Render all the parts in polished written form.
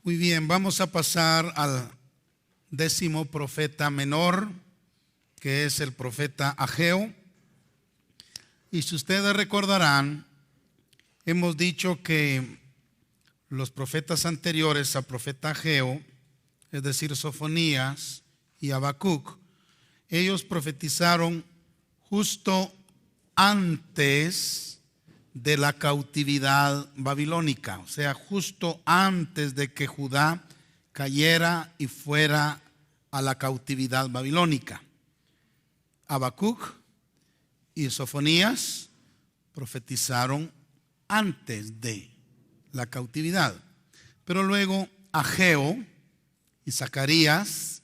Muy bien, vamos a pasar al 10º profeta menor, que es el profeta Ageo. Y si ustedes recordarán, hemos dicho que los profetas anteriores al profeta Ageo, es decir, Sofonías y Habacuc, ellos profetizaron justo antes de la cautividad babilónica, o sea, justo antes de que Judá cayera y fuera a la cautividad babilónica. Habacuc y Sofonías profetizaron antes de la cautividad, pero luego Ageo y Zacarías,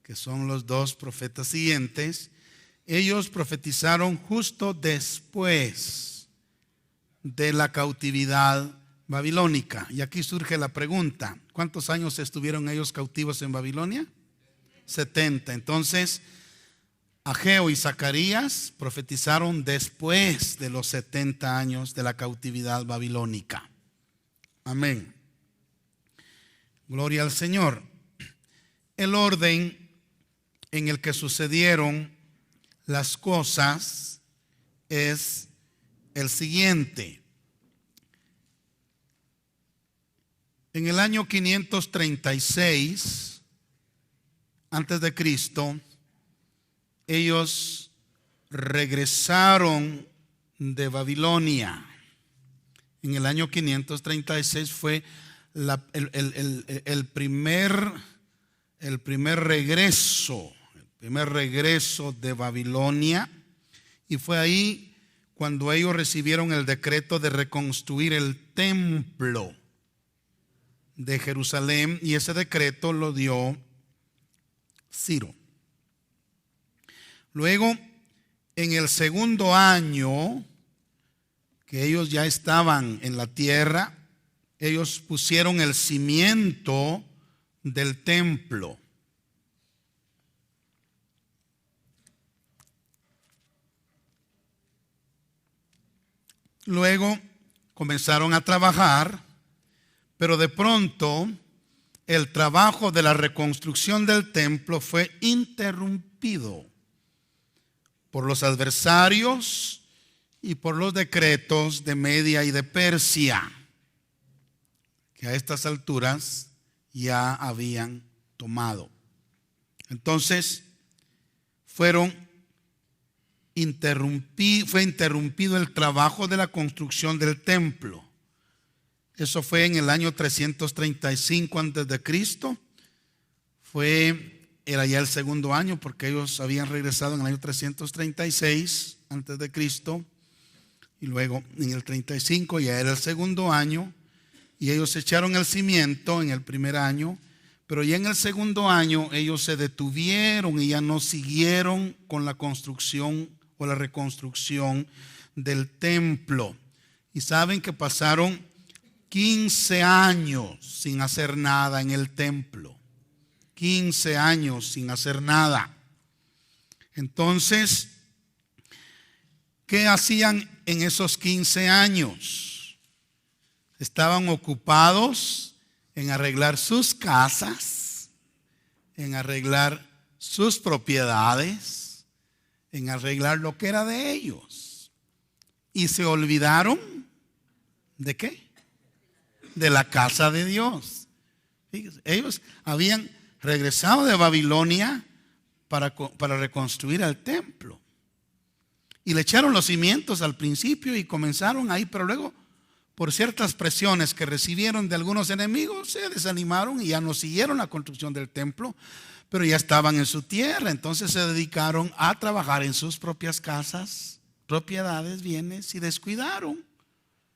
que son los dos profetas siguientes, ellos profetizaron justo después de la cautividad babilónica. Y aquí surge la pregunta: ¿cuántos años estuvieron ellos cautivos en Babilonia? 70. Entonces, Ageo y Zacarías profetizaron después de los 70 años de la cautividad babilónica. Amén. Gloria al Señor. El orden en el que sucedieron las cosas es el siguiente. En el año 536 antes de Cristo, ellos regresaron de Babilonia. En el año 536 fue el primer regreso de Babilonia, y fue ahí cuando ellos recibieron el decreto de reconstruir el templo de Jerusalén, y ese decreto lo dio Ciro. Luego, en el segundo año que ellos ya estaban en la tierra, ellos pusieron el cimiento del templo. Luego comenzaron a trabajar, pero de pronto el trabajo de la reconstrucción del templo fue interrumpido por los adversarios y por los decretos de Media y de Persia, que a estas alturas ya habían tomado. Entonces fue interrumpido el trabajo de la construcción del templo. Eso fue en el año 335 antes de Cristo. Era ya el segundo año, porque ellos habían regresado en el año 336 antes de Cristo, y luego en el 35 ya era el segundo año, y ellos echaron el cimiento en el primer año, pero ya en el segundo año ellos se detuvieron y ya no siguieron con la construcción o la reconstrucción del templo. Y saben que pasaron 15 años sin hacer nada en el templo. 15 años sin hacer nada. Entonces, ¿qué hacían en esos 15 años? Estaban ocupados en arreglar sus casas, en arreglar sus propiedades, en arreglar lo que era de ellos. Y se olvidaron ¿de qué? De la casa de Dios. Fíjense, ellos habían regresado de Babilonia para reconstruir el templo, y le echaron los cimientos al principio y comenzaron ahí, pero luego, por ciertas presiones que recibieron de algunos enemigos, se desanimaron y ya no siguieron la construcción del templo, pero ya estaban en su tierra. Entonces se dedicaron a trabajar en sus propias casas, propiedades, bienes, y descuidaron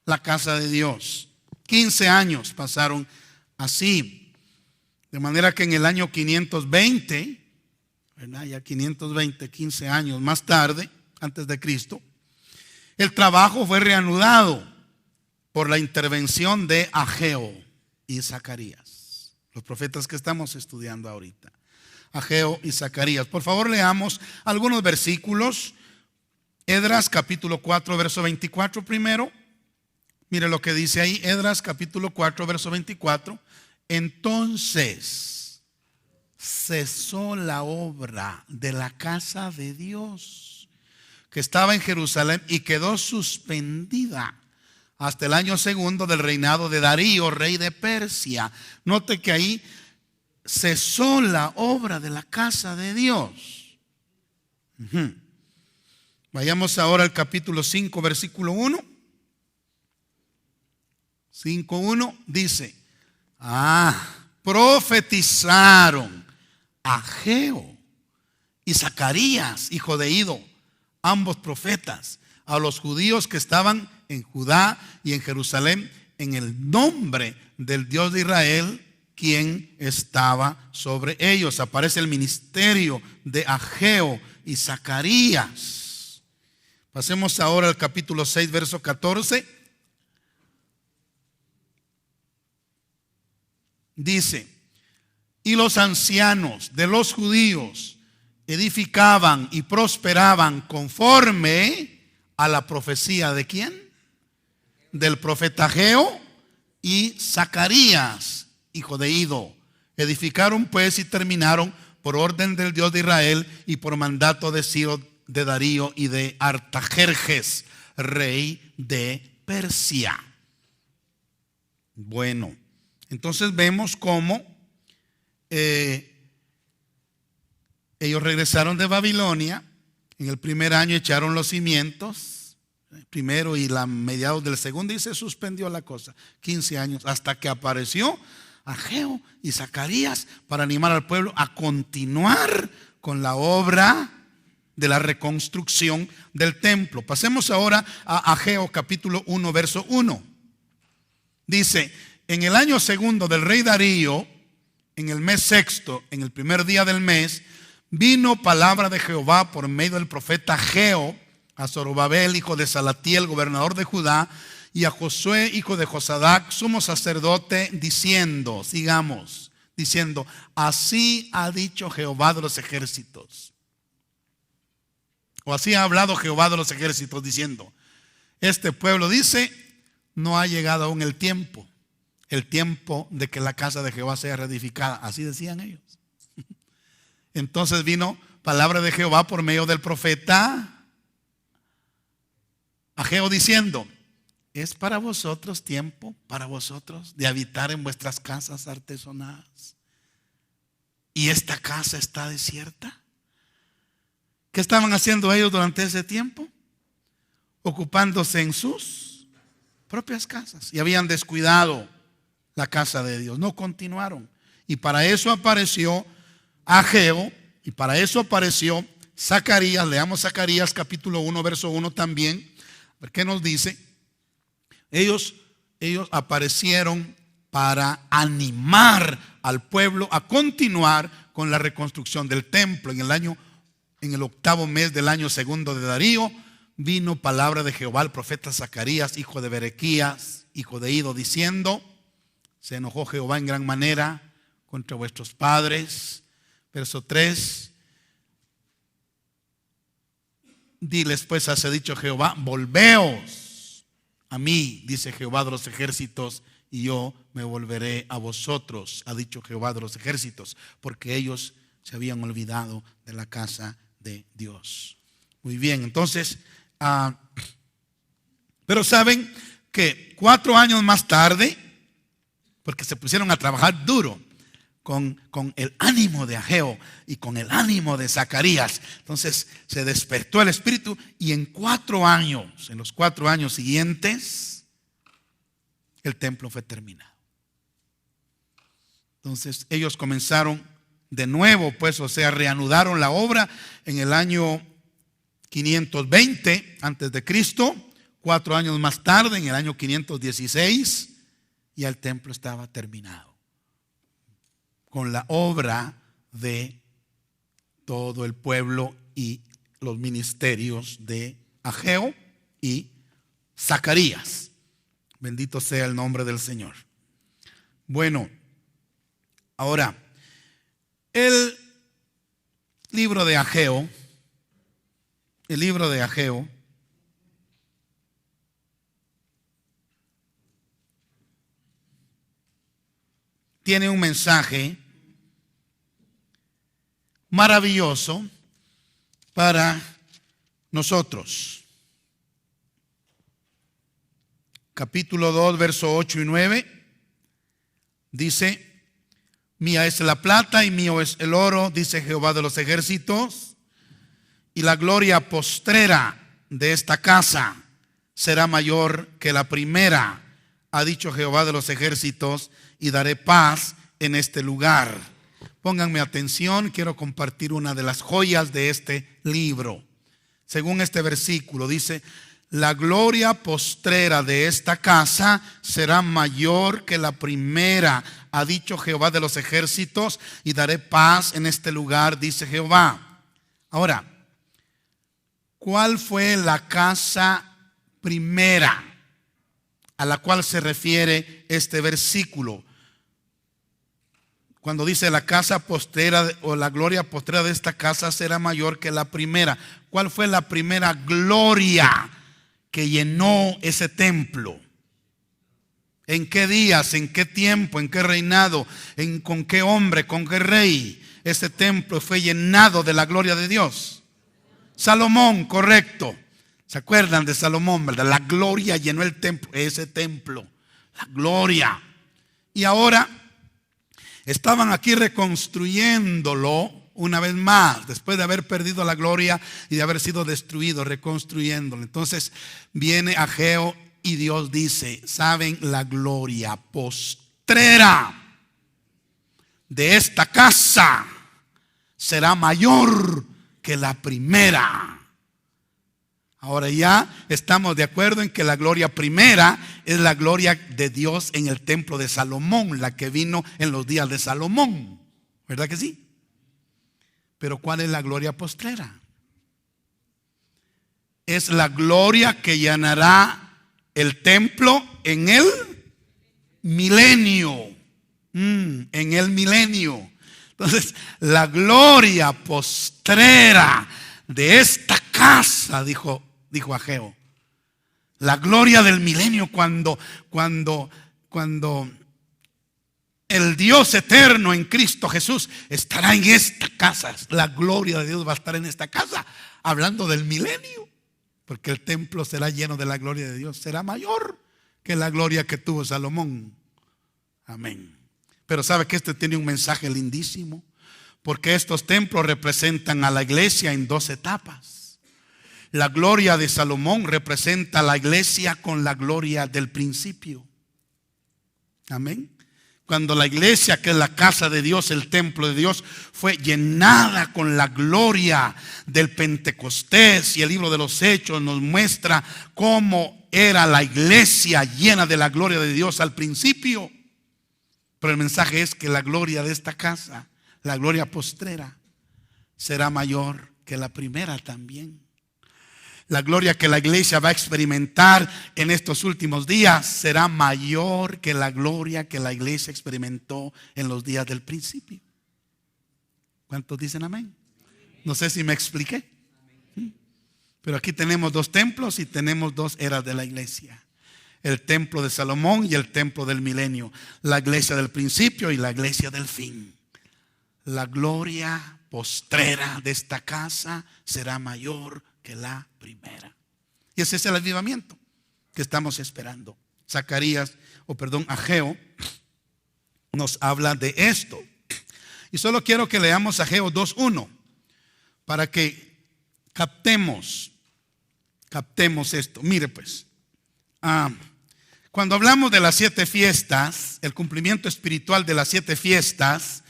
la casa de Dios. 15 años pasaron así, de manera que en el año 520, ¿verdad? Ya 520, 15 años más tarde, antes de Cristo, el trabajo fue reanudado por la intervención de Ageo y Zacarías, los profetas que estamos estudiando ahorita. Ageo y Zacarías. Por favor, leamos algunos versículos. Esdras capítulo 4 verso 24 primero. Mire lo que dice ahí, Esdras capítulo 4 verso 24. Entonces cesó la obra de la casa de Dios que estaba en Jerusalén y quedó suspendida hasta el año segundo del reinado de Darío, rey de Persia. Note que ahí cesó la obra de la casa de Dios. Vayamos ahora al capítulo 5, versículo 1. 5:1 dice: profetizaron Ageo y Zacarías, hijo de Ido, ambos profetas, a los judíos que estaban en Judá y en Jerusalén, en el nombre del Dios de Israel, quien estaba sobre ellos. Aparece el ministerio de Ageo y Zacarías. Pasemos ahora al capítulo 6, verso 14. Dice: y los ancianos de los judíos edificaban y prosperaban conforme a la profecía de ¿quién? Del profeta Ageo y Zacarías, hijo de Ido. Edificaron pues y terminaron por orden del Dios de Israel y por mandato de Ciro, de Darío y de Artajerjes, rey de Persia. Bueno, entonces vemos cómo ellos regresaron de Babilonia. En el primer año echaron los cimientos, primero y la mediados del segundo, y se suspendió la cosa. 15 años hasta que apareció Ageo y Zacarías para animar al pueblo a continuar con la obra de la reconstrucción del templo. Pasemos ahora a Ageo capítulo 1, verso 1. Dice: en el año segundo del rey Darío, en el mes sexto, en el primer día del mes, vino palabra de Jehová por medio del profeta Ageo a Zorobabel, hijo de Salatiel, gobernador de Judá, y a Josué, hijo de Josadac, sumo sacerdote, diciendo, sigamos, diciendo: así ha dicho Jehová de los ejércitos. O así ha hablado Jehová de los ejércitos, diciendo: este pueblo dice, no ha llegado aún el tiempo de que la casa de Jehová sea reedificada. Así decían ellos. Entonces vino palabra de Jehová por medio del profeta Ageo diciendo: ¿es para vosotros tiempo, para vosotros, de habitar en vuestras casas artesonadas? ¿Y esta casa está desierta? ¿Qué estaban haciendo ellos durante ese tiempo? Ocupándose en sus propias casas. Y habían descuidado la casa de Dios. No continuaron. Y para eso apareció Ageo, y para eso apareció Zacarías. Leamos Zacarías capítulo 1, verso 1 también. A ver qué nos dice. Ellos aparecieron para animar al pueblo a continuar con la reconstrucción del templo. En el octavo mes del año segundo de Darío, vino palabra de Jehová al profeta Zacarías, hijo de Berequías, hijo de Ido, diciendo: se enojó Jehová en gran manera contra vuestros padres. Verso 3. Diles pues, hace dicho Jehová: volveos a mí, dice Jehová de los ejércitos, y yo me volveré a vosotros, ha dicho Jehová de los ejércitos, porque ellos se habían olvidado de la casa de Dios. Muy bien, entonces, pero saben que 4 años más tarde, porque se pusieron a trabajar duro con el ánimo de Ageo y con el ánimo de Zacarías, entonces se despertó el espíritu, y en los 4 años siguientes, el templo fue terminado. Entonces ellos comenzaron de nuevo, pues, o sea, reanudaron la obra en el año 520 antes de Cristo. 4 años más tarde, en el año 516, ya el templo estaba terminado, con la obra de todo el pueblo y los ministerios de Ageo y Zacarías. Bendito sea el nombre del Señor. Bueno, ahora, el libro de Ageo tiene un mensaje maravilloso para nosotros. Capítulo 2, verso 8 y 9 dice: mía es la plata y mío es el oro, dice Jehová de los ejércitos, y la gloria postrera de esta casa será mayor que la primera, ha dicho Jehová de los ejércitos, y daré paz en este lugar. Pónganme atención, quiero compartir una de las joyas de este libro. Según este versículo dice: la gloria postrera de esta casa será mayor que la primera, ha dicho Jehová de los ejércitos, y daré paz en este lugar, dice Jehová. Ahora, ¿cuál fue la casa primera a la cual se refiere este versículo? Cuando dice la casa postrera o la gloria postrera de esta casa será mayor que la primera. ¿Cuál fue la primera gloria que llenó ese templo? ¿En qué días, en qué tiempo, en qué reinado, con qué hombre, con qué rey ese templo fue llenado de la gloria de Dios? Salomón, correcto. ¿Se acuerdan de Salomón, verdad? La gloria llenó el templo, ese templo, la gloria. Y ahora estaban aquí reconstruyéndolo una vez más, después de haber perdido la gloria y de haber sido destruido, reconstruyéndolo. Entonces viene Ageo y Dios dice: ¿saben? La gloria postrera de esta casa será mayor que la primera. Ahora ya estamos de acuerdo en que la gloria primera es la gloria de Dios en el templo de Salomón, la que vino en los días de Salomón, ¿verdad que sí? Pero ¿cuál es la gloria postrera? Es la gloria que llenará el templo en el milenio. En el milenio. Entonces, la gloria postrera de esta casa, dijo Ageo, la gloria del milenio, cuando el Dios eterno en Cristo Jesús estará en esta casa. La gloria de Dios va a estar en esta casa, hablando del milenio, porque el templo será lleno de la gloria de Dios, será mayor que la gloria que tuvo Salomón. Amén. Pero sabe que este tiene un mensaje lindísimo, porque estos templos representan a la iglesia en dos etapas. La gloria de Salomón representa a la iglesia con la gloria del principio. Amén. Cuando la iglesia, que es la casa de Dios, el templo de Dios, fue llenada con la gloria del Pentecostés, y el libro de los Hechos nos muestra cómo era la iglesia llena de la gloria de Dios al principio. Pero el mensaje es que la gloria de esta casa, la gloria postrera, será mayor que la primera también. La gloria que la iglesia va a experimentar en estos últimos días será mayor que la gloria que la iglesia experimentó en los días del principio. ¿Cuántos dicen amén? No sé si me expliqué. Pero aquí tenemos dos templos y tenemos dos eras de la iglesia: el templo de Salomón y el templo del milenio. La iglesia del principio y la iglesia del fin. La gloria postrera de esta casa será mayor que la primera. Y ese es el avivamiento que estamos esperando. Ageo nos habla de esto. Y solo quiero que leamos Ageo 2:1 para que captemos esto. Mire pues, cuando hablamos de las 7 fiestas, el cumplimiento espiritual de las 7 fiestas,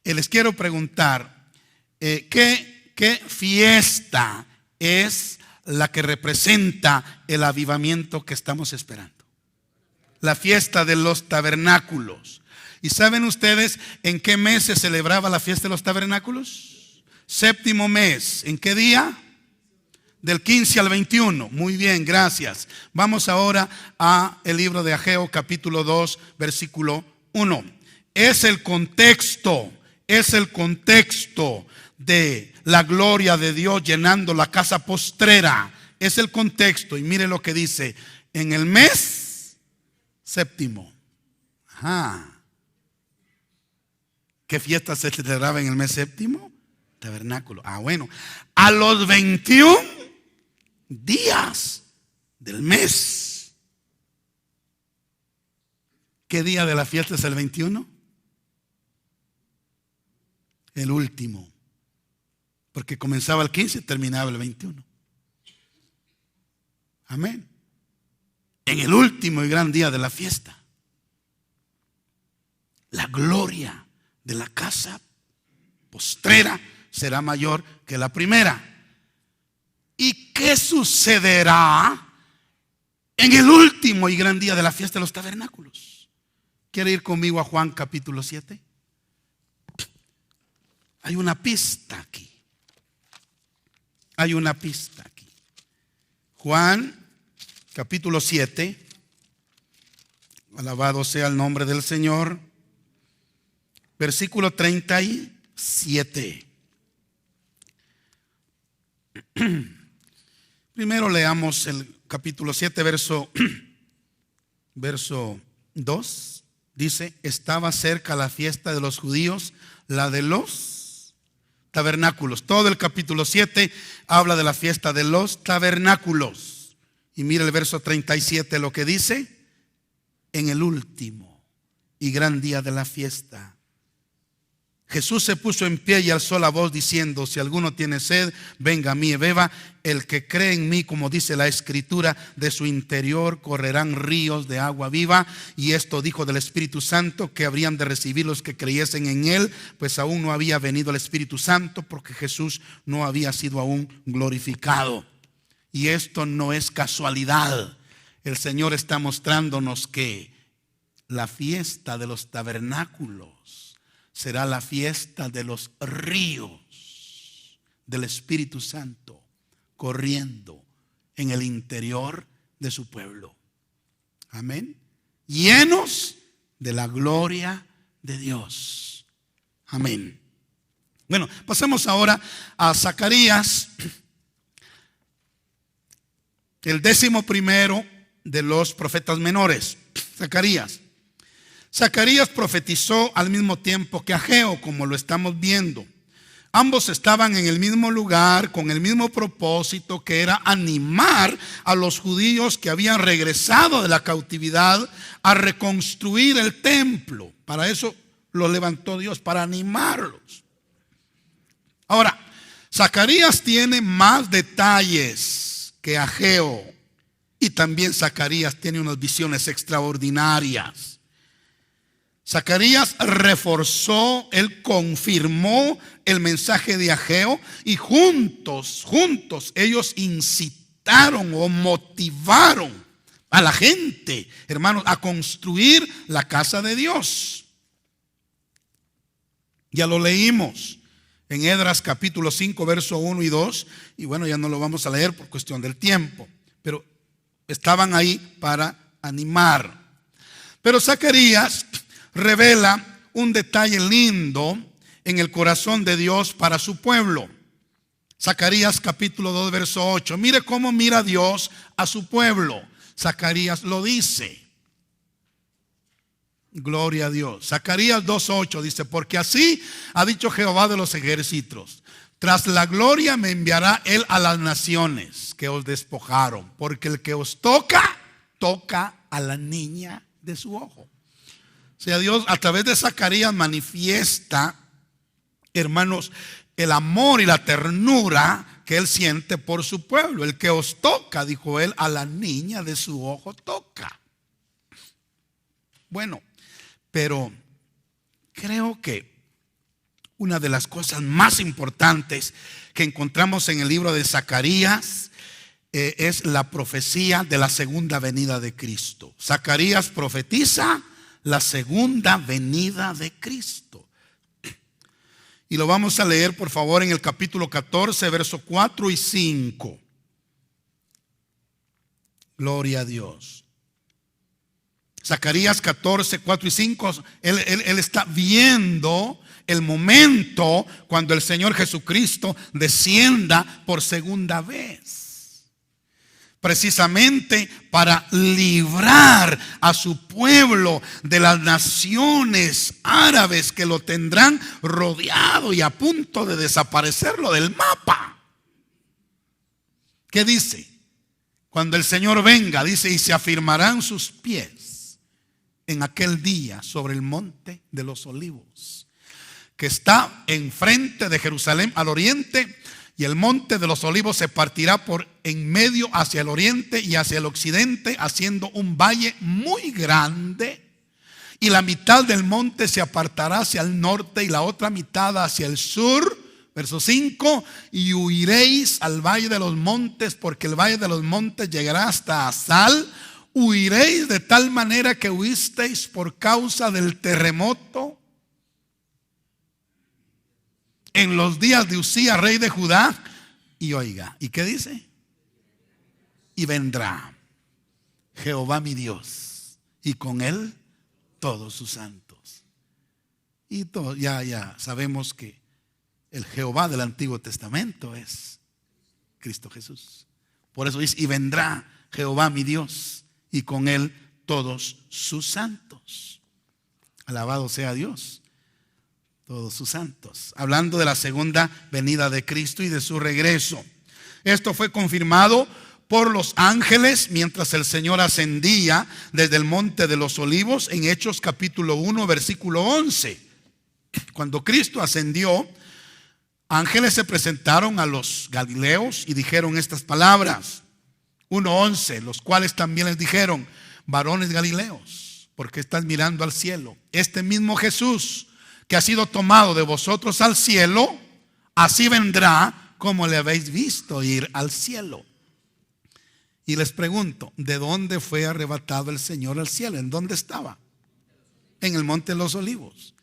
les quiero preguntar, ¿qué fiesta es la que representa el avivamiento que estamos esperando? La fiesta de los tabernáculos. ¿Y saben ustedes en qué mes se celebraba la fiesta de los tabernáculos? Séptimo mes. ¿En qué día? Del 15 al 21. Muy bien, gracias. Vamos ahora a el libro de Ageo, capítulo 2, versículo 1. Es el contexto de la gloria de Dios llenando la casa postrera. Es el contexto. Y mire lo que dice: en el mes séptimo. ¿Qué fiesta se celebraba en el mes séptimo? Tabernáculo. Bueno, a los 21 días del mes. ¿Qué día de la fiesta es el 21? El último. Porque comenzaba el 15 y terminaba el 21. Amén. En el último y gran día de la fiesta, la gloria de la casa postrera será mayor que la primera. ¿Y qué sucederá en el último y gran día de la fiesta de los tabernáculos? ¿Quiere ir conmigo a Juan capítulo 7? Hay una pista aquí. Hay una pista aquí. Juan capítulo 7. Alabado sea el nombre del Señor. Versículo 37. Primero leamos el capítulo 7, verso 2. Dice: estaba cerca la fiesta de los judíos, la de los tabernáculos. Todo el capítulo 7 habla de la fiesta de los tabernáculos. Y mira el verso 37 lo que dice: en el último y gran día de la fiesta, Jesús se puso en pie y alzó la voz diciendo: si alguno tiene sed, venga a mí y beba. El que cree en mí, como dice la Escritura, de su interior correrán ríos de agua viva. Y esto dijo del Espíritu Santo, que habrían de recibir los que creyesen en él, pues aún no había venido el Espíritu Santo, porque Jesús no había sido aún glorificado. Y esto no es casualidad. El Señor está mostrándonos que la fiesta de los tabernáculos será la fiesta de los ríos del Espíritu Santo corriendo en el interior de su pueblo. Amén. Llenos de la gloria de Dios. Amén. Bueno, pasemos ahora a Zacarías, el 11º de los profetas menores. Zacarías profetizó al mismo tiempo que Ageo, como lo estamos viendo. Ambos estaban en el mismo lugar con el mismo propósito, que era animar a los judíos que habían regresado de la cautividad a reconstruir el templo. Para eso los levantó Dios, para animarlos. Ahora, Zacarías tiene más detalles que Ageo, y también Zacarías tiene unas visiones extraordinarias. Zacarías reforzó, él confirmó el mensaje de Ageo, y juntos ellos incitaron o motivaron a la gente, hermanos, a construir la casa de Dios. Ya lo leímos en Esdras capítulo 5, verso 1 y 2, y bueno, ya no lo vamos a leer por cuestión del tiempo, pero estaban ahí para animar. Pero Zacarías revela un detalle lindo en el corazón de Dios para su pueblo. Zacarías capítulo 2, verso 8. Mire cómo mira Dios a su pueblo. Zacarías lo dice. Gloria a Dios. Zacarías 2:8 dice: porque así ha dicho Jehová de los ejércitos: tras la gloria me enviará él a las naciones que os despojaron, porque el que os toca, toca a la niña de su ojo. O sea, Dios a través de Zacarías manifiesta, hermanos, el amor y la ternura que él siente por su pueblo. El que os toca, dijo él, a la niña de su ojo toca. Bueno, pero creo que una de las cosas más importantes que encontramos en el libro de Zacarías es la profecía de la segunda venida de Cristo. Zacarías profetiza la segunda venida de Cristo. Y lo vamos a leer, por favor, en el capítulo 14, versos 4 y 5. Gloria a Dios. Zacarías 14, 4 y 5. Él está viendo el momento cuando el Señor Jesucristo descienda por segunda vez. precisamente para librar a su pueblo de las naciones árabes que lo tendrán rodeado y a punto de desaparecerlo del mapa. ¿Qué dice? Cuando el Señor venga, dice, y se afirmarán sus pies en aquel día sobre el monte de los olivos, que está enfrente de Jerusalén al oriente. Y el monte de los olivos se partirá por en medio hacia el oriente y hacia el occidente, haciendo un valle muy grande. Y la mitad del monte se apartará hacia el norte y la otra mitad hacia el sur. Verso 5. Y huiréis al valle de los montes, porque el valle de los montes llegará hasta Asal. Huiréis de tal manera que huisteis por causa del terremoto en los días de Usías, rey de Judá. Y oiga, ¿y qué dice? Y vendrá Jehová mi Dios, y con él todos sus santos. Y todo, ya sabemos que el Jehová del Antiguo Testamento es Cristo Jesús. Por eso dice, y vendrá Jehová mi Dios, y con él todos sus santos. Alabado sea Dios. Todos sus santos. Hablando de la segunda venida de Cristo y de su regreso. Esto fue confirmado por los ángeles mientras el Señor ascendía desde el monte de los olivos en Hechos capítulo 1 versículo 11. Cuando Cristo ascendió, ángeles se presentaron a los galileos y dijeron estas palabras. 1:11, los cuales también les dijeron: varones galileos, ¿por qué estás mirando al cielo? Este mismo Jesús que ha sido tomado de vosotros al cielo, así vendrá como le habéis visto ir al cielo. Y les pregunto, ¿de dónde fue arrebatado el Señor al cielo? ¿En dónde estaba? En el monte de los olivos.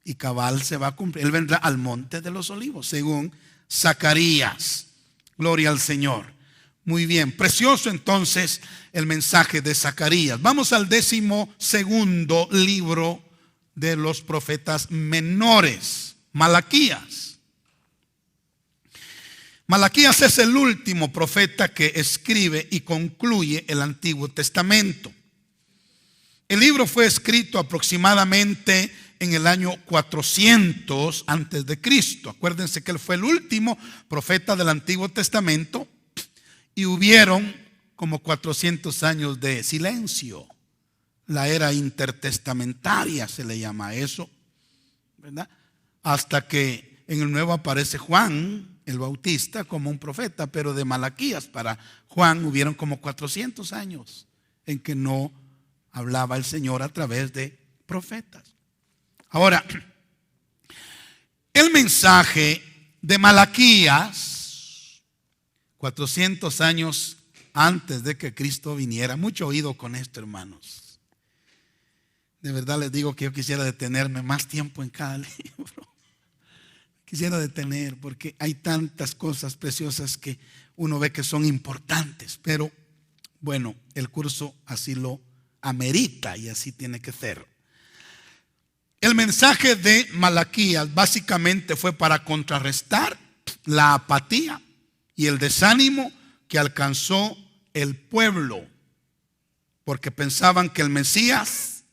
Y cabal se va a cumplir. Él vendrá al monte de los olivos, según Zacarías. Gloria al Señor. Muy bien, precioso entonces el mensaje de Zacarías. Vamos al 12º libro de los profetas menores, Malaquías. Malaquías es el último profeta que escribe y concluye el Antiguo Testamento. El libro fue escrito aproximadamente en el año 400 antes de Cristo. Acuérdense que él fue el último profeta del Antiguo Testamento y hubieron como 400 años de silencio. La era intertestamentaria se le llama eso, ¿verdad? Hasta que en el Nuevo aparece Juan el Bautista como un profeta, pero de Malaquías para Juan hubieron como 400 años en que no hablaba el Señor a través de profetas. Ahora, el mensaje de Malaquías, 400 años antes de que Cristo viniera, mucho oído con esto, hermanos. De verdad les digo que yo quisiera detenerme más tiempo en cada libro. Quisiera detener porque hay tantas cosas preciosas que uno ve que son importantes. Pero bueno, el curso así lo amerita y así tiene que ser. El mensaje de Malaquías básicamente fue para contrarrestar la apatía y el desánimo que alcanzó el pueblo, porque pensaban que el Mesías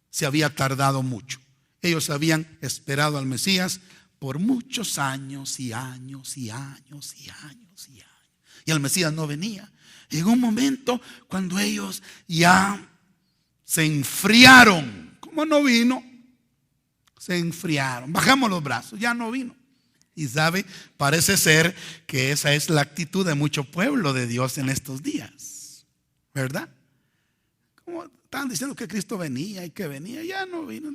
se había tardado mucho. Ellos habían esperado al Mesías por muchos años y años y años y años y años. Y el Mesías no venía. Llegó un momento cuando ellos ya se enfriaron. ¿Cómo no vino? Se enfriaron. Bajamos los brazos, ya no vino. Y sabe, parece ser que esa es la actitud de mucho pueblo de Dios en estos días, ¿verdad? Como estaban diciendo que Cristo venía y que venía, ya no vino.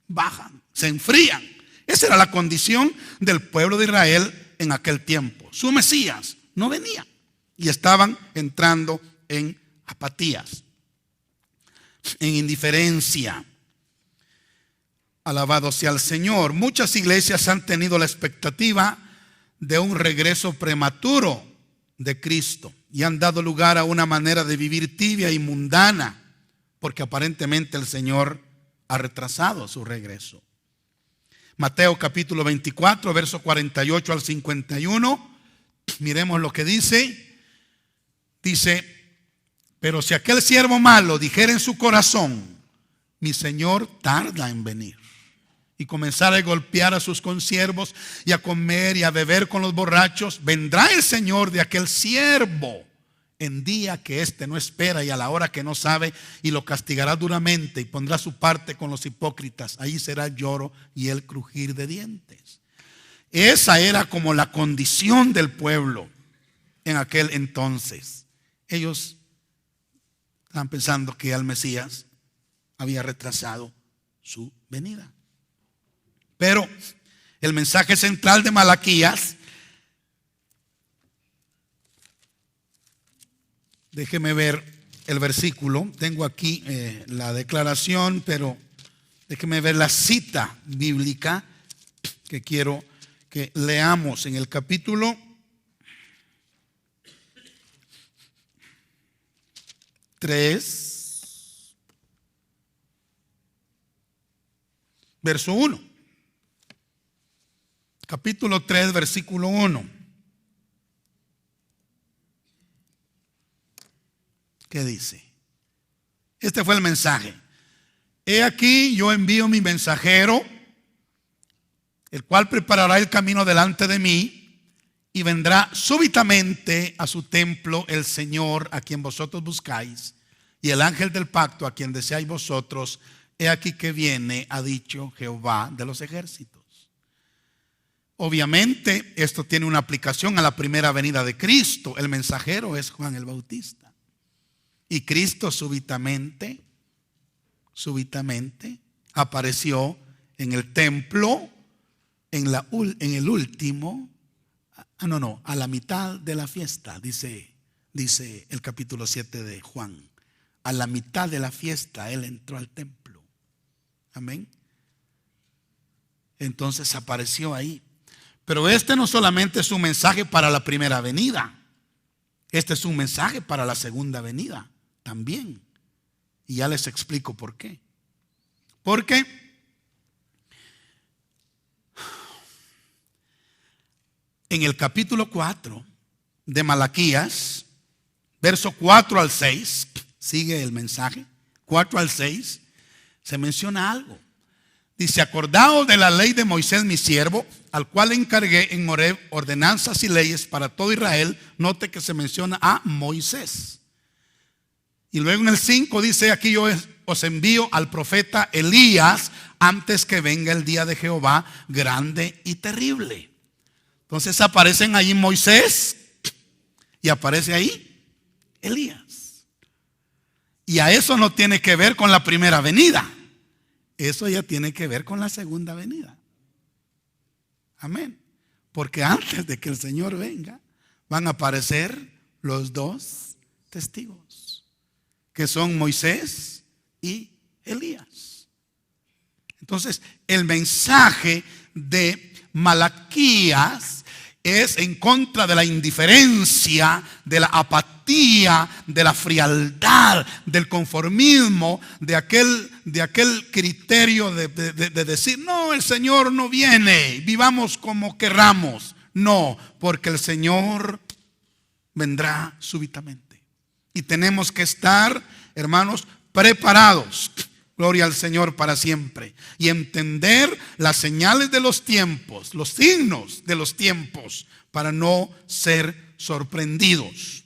Bajan, se enfrían. Esa era la condición del pueblo de Israel en aquel tiempo. Su Mesías no venía y estaban entrando en apatías, en indiferencia. Alabado sea el Señor. Muchas iglesias han tenido la expectativa de un regreso prematuro de Cristo y han dado lugar a una manera de vivir tibia y mundana, porque aparentemente el Señor ha retrasado su regreso. Mateo capítulo 24, verso 48 al 51. Miremos lo que dice. Dice: pero si aquel siervo malo dijera en su corazón: mi señor tarda en venir, y comenzar a golpear a sus consiervos y a comer y a beber con los borrachos, vendrá el señor de aquel siervo en día que éste no espera y a la hora que no sabe, y lo castigará duramente y pondrá su parte con los hipócritas. Ahí será el lloro y el crujir de dientes. Esa era como la condición del pueblo en aquel entonces. Ellos estaban pensando que el Mesías había retrasado su venida. Pero el mensaje central de Malaquías, déjeme ver el versículo. Tengo aquí la declaración, pero déjeme ver la cita bíblica que quiero que leamos en el capítulo 3, verso 1. Capítulo 3, versículo 1. ¿Qué dice? Este fue el mensaje. He aquí, yo envío mi mensajero, el cual preparará el camino delante de mí, y vendrá súbitamente a su templo el Señor a quien vosotros buscáis, y el ángel del pacto a quien deseáis vosotros. He aquí que viene, ha dicho Jehová de los ejércitos. Obviamente esto tiene una aplicación a la primera venida de Cristo. El mensajero es Juan el Bautista. Y Cristo súbitamente apareció en el templo a la mitad de la fiesta, dice el capítulo 7 de Juan. A la mitad de la fiesta Él entró al templo. Amén. Entonces apareció ahí. Pero este no solamente es un mensaje para la primera venida, este es un mensaje para la segunda venida también. Y ya les explico por qué. Porque en el capítulo 4 de Malaquías, verso 4 al 6, sigue el mensaje, 4 al 6, se menciona algo. Dice: acordaos de la ley de Moisés mi siervo, al cual encargué en Horeb ordenanzas y leyes para todo Israel. Note que se menciona a Moisés. Y luego en el 5 dice: aquí yo os envío al profeta Elías antes que venga el día de Jehová grande y terrible. Entonces aparecen ahí Moisés y aparece ahí Elías. Y a eso no tiene que ver con la primera venida. Eso ya tiene que ver con la segunda venida. Amén. Porque antes de que el Señor venga, van a aparecer los dos testigos, que son Moisés y Elías. Entonces, el mensaje de Malaquías es en contra de la indiferencia, de la apatía, de la frialdad, del conformismo, de aquel criterio de decir: no, el Señor no viene, vivamos como querramos. No, porque el Señor vendrá súbitamente. Y tenemos que estar, hermanos, preparados. Gloria al Señor para siempre. Y entender las señales de los tiempos, los signos de los tiempos, para no ser sorprendidos.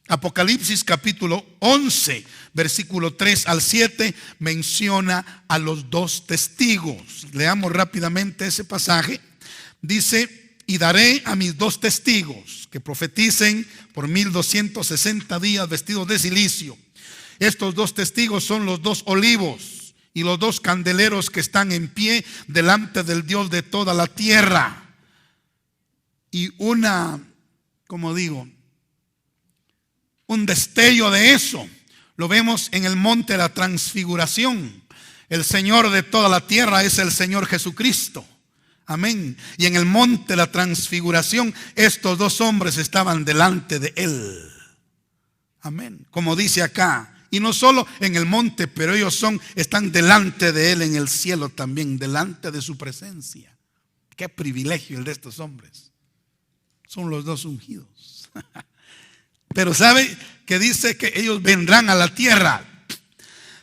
Apocalipsis capítulo 11, versículo 3 al 7, menciona a los dos testigos. Leamos rápidamente ese pasaje. Dice: y daré a mis dos testigos que profeticen por 1260 días vestidos de cilicio. Estos dos testigos son los dos olivos y los dos candeleros que están en pie delante del Dios de toda la tierra. Y un destello de eso lo vemos en el monte de la transfiguración. El Señor de toda la tierra es el Señor Jesucristo. Amén. Y en el monte de la transfiguración, estos dos hombres estaban delante de Él. Amén. Como dice acá. Y no solo en el monte, pero ellos están delante de Él en el cielo también, delante de su presencia. Qué privilegio el de estos hombres. Son los dos ungidos. Pero sabe que dice que ellos vendrán a la tierra.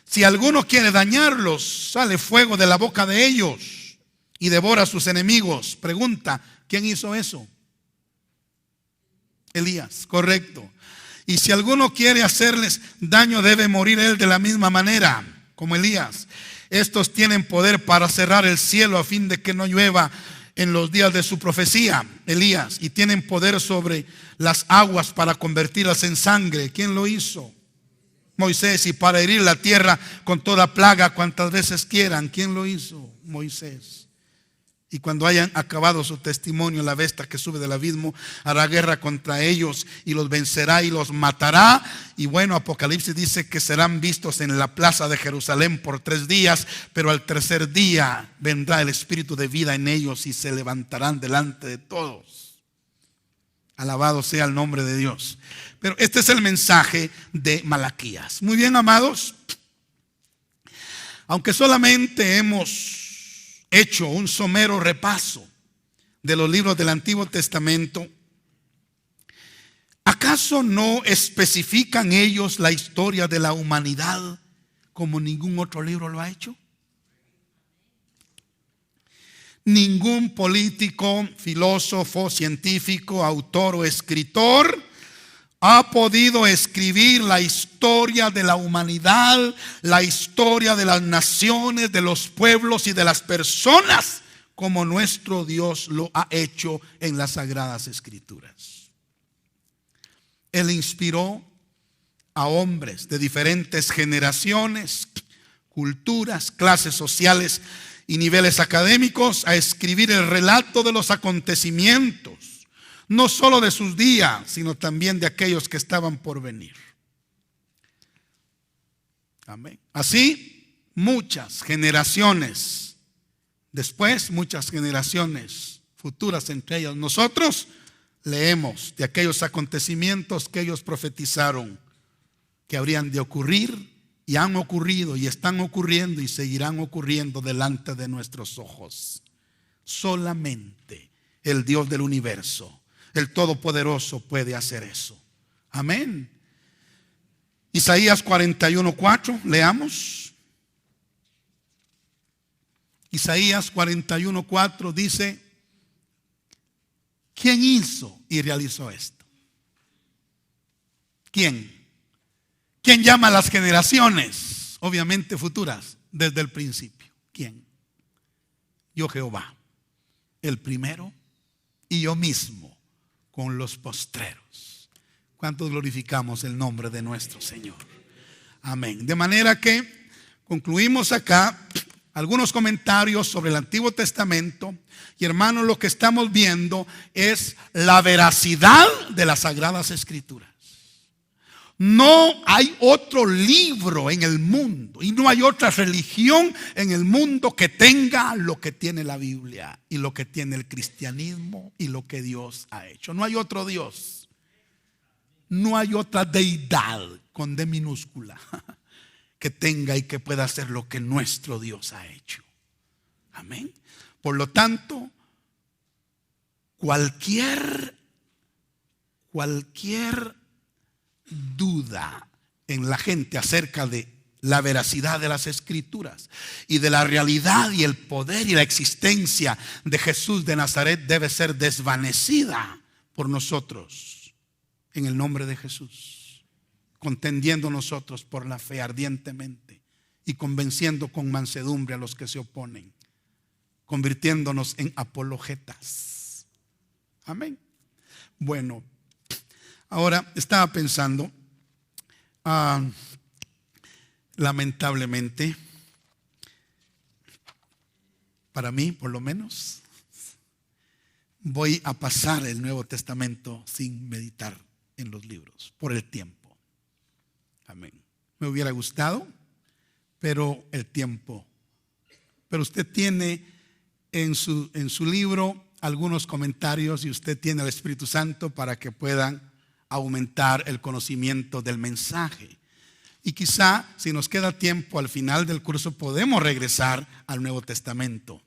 Si alguno quiere dañarlos, sale fuego de la boca de ellos y devora a sus enemigos. Pregunta, ¿quién hizo eso? Elías, correcto. Y si alguno quiere hacerles daño, debe morir él de la misma manera, como Elías. Estos tienen poder para cerrar el cielo a fin de que no llueva en los días de su profecía, Elías. Y tienen poder sobre las aguas para convertirlas en sangre. ¿Quién lo hizo? Moisés. Y para herir la tierra con toda plaga cuantas veces quieran. ¿Quién lo hizo? Moisés. Y cuando hayan acabado su testimonio, la bestia que sube del abismo hará guerra contra ellos y los vencerá y los matará. Y bueno, Apocalipsis dice que serán vistos en la plaza de Jerusalén por 3 días, pero al tercer día vendrá el espíritu de vida en ellos y se levantarán delante de todos. Alabado sea el nombre de Dios. Pero este es el mensaje de Malaquías. Muy bien, amados. Aunque solamente hemos hecho un somero repaso de los libros del Antiguo Testamento, ¿acaso no especifican ellos la historia de la humanidad como ningún otro libro lo ha hecho? Ningún político, filósofo, científico, autor o escritor ha podido escribir la historia de la humanidad, la historia de las naciones, de los pueblos y de las personas como nuestro Dios lo ha hecho en las Sagradas Escrituras. Él inspiró a hombres de diferentes generaciones, culturas, clases sociales y niveles académicos a escribir el relato de los acontecimientos, no solo de sus días, sino también de aquellos que estaban por venir. Amén. Así, muchas generaciones después, muchas generaciones futuras, entre ellas nosotros, leemos de aquellos acontecimientos que ellos profetizaron que habrían de ocurrir, y han ocurrido, y están ocurriendo, y seguirán ocurriendo delante de nuestros ojos. Solamente el Dios del universo, el Todopoderoso, puede hacer eso. Amén. Isaías 41:4, leamos. Isaías 41:4 dice: ¿quién hizo y realizó esto? ¿Quién? ¿Quién llama a las generaciones, obviamente futuras, desde el principio? ¿Quién? Yo, Jehová, el primero, y yo mismo con los postreros. ¿Cuántos glorificamos el nombre de nuestro Señor? Amén. De manera que concluimos acá algunos comentarios sobre el Antiguo Testamento. Y hermanos, lo que estamos viendo es la veracidad de las Sagradas Escrituras. No hay otro libro en el mundo y no hay otra religión en el mundo que tenga lo que tiene la Biblia y lo que tiene el cristianismo y lo que Dios ha hecho. No hay otro Dios. No hay otra deidad con D minúscula que tenga y que pueda hacer lo que nuestro Dios ha hecho. Amén. Por lo tanto, cualquier duda en la gente acerca de la veracidad de las Escrituras y de la realidad y el poder y la existencia de Jesús de Nazaret debe ser desvanecida por nosotros en el nombre de Jesús, contendiendo nosotros por la fe ardientemente y convenciendo con mansedumbre a los que se oponen, convirtiéndonos en apologetas. Amén. Bueno, ahora estaba pensando, lamentablemente, para mí por lo menos, voy a pasar el Nuevo Testamento sin meditar en los libros por el tiempo. Amén. Me hubiera gustado, pero el tiempo. Pero usted tiene en su libro algunos comentarios y usted tiene el Espíritu Santo para que puedan aumentar el conocimiento del mensaje. Y quizá si nos queda tiempo al final del curso podemos regresar al Nuevo Testamento,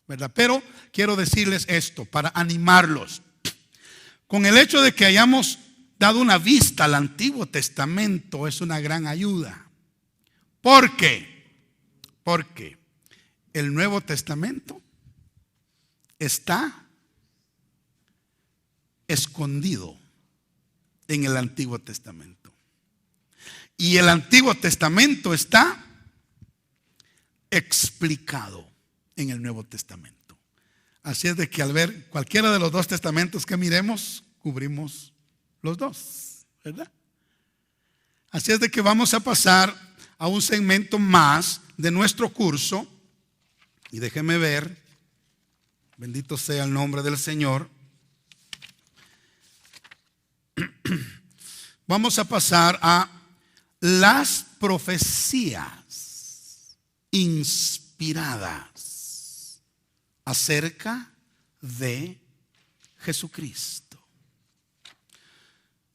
¿verdad? Pero quiero decirles esto para animarlos. Con el hecho de que hayamos dado una vista al Antiguo Testamento es una gran ayuda. ¿Por qué? Porque el Nuevo Testamento está escondido en el Antiguo Testamento. Y el Antiguo Testamento está explicado en el Nuevo Testamento. Así es de que al ver cualquiera de los dos testamentos que miremos, cubrimos los dos, ¿verdad? Así es de que vamos a pasar a un segmento más de nuestro curso. Y déjeme ver, bendito sea el nombre del Señor. Vamos a pasar a las profecías inspiradas acerca de Jesucristo.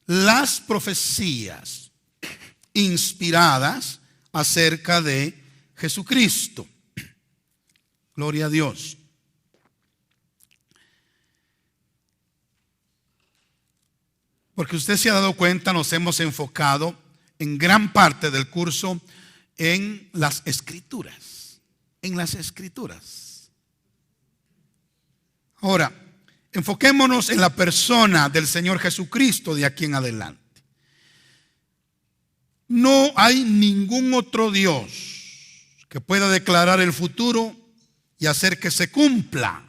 Las profecías inspiradas acerca de Jesucristo. Gloria a Dios. Porque usted se ha dado cuenta, nos hemos enfocado en gran parte del curso en las Escrituras. En las Escrituras. Ahora, enfoquémonos en la persona del Señor Jesucristo de aquí en adelante. No hay ningún otro Dios que pueda declarar el futuro y hacer que se cumpla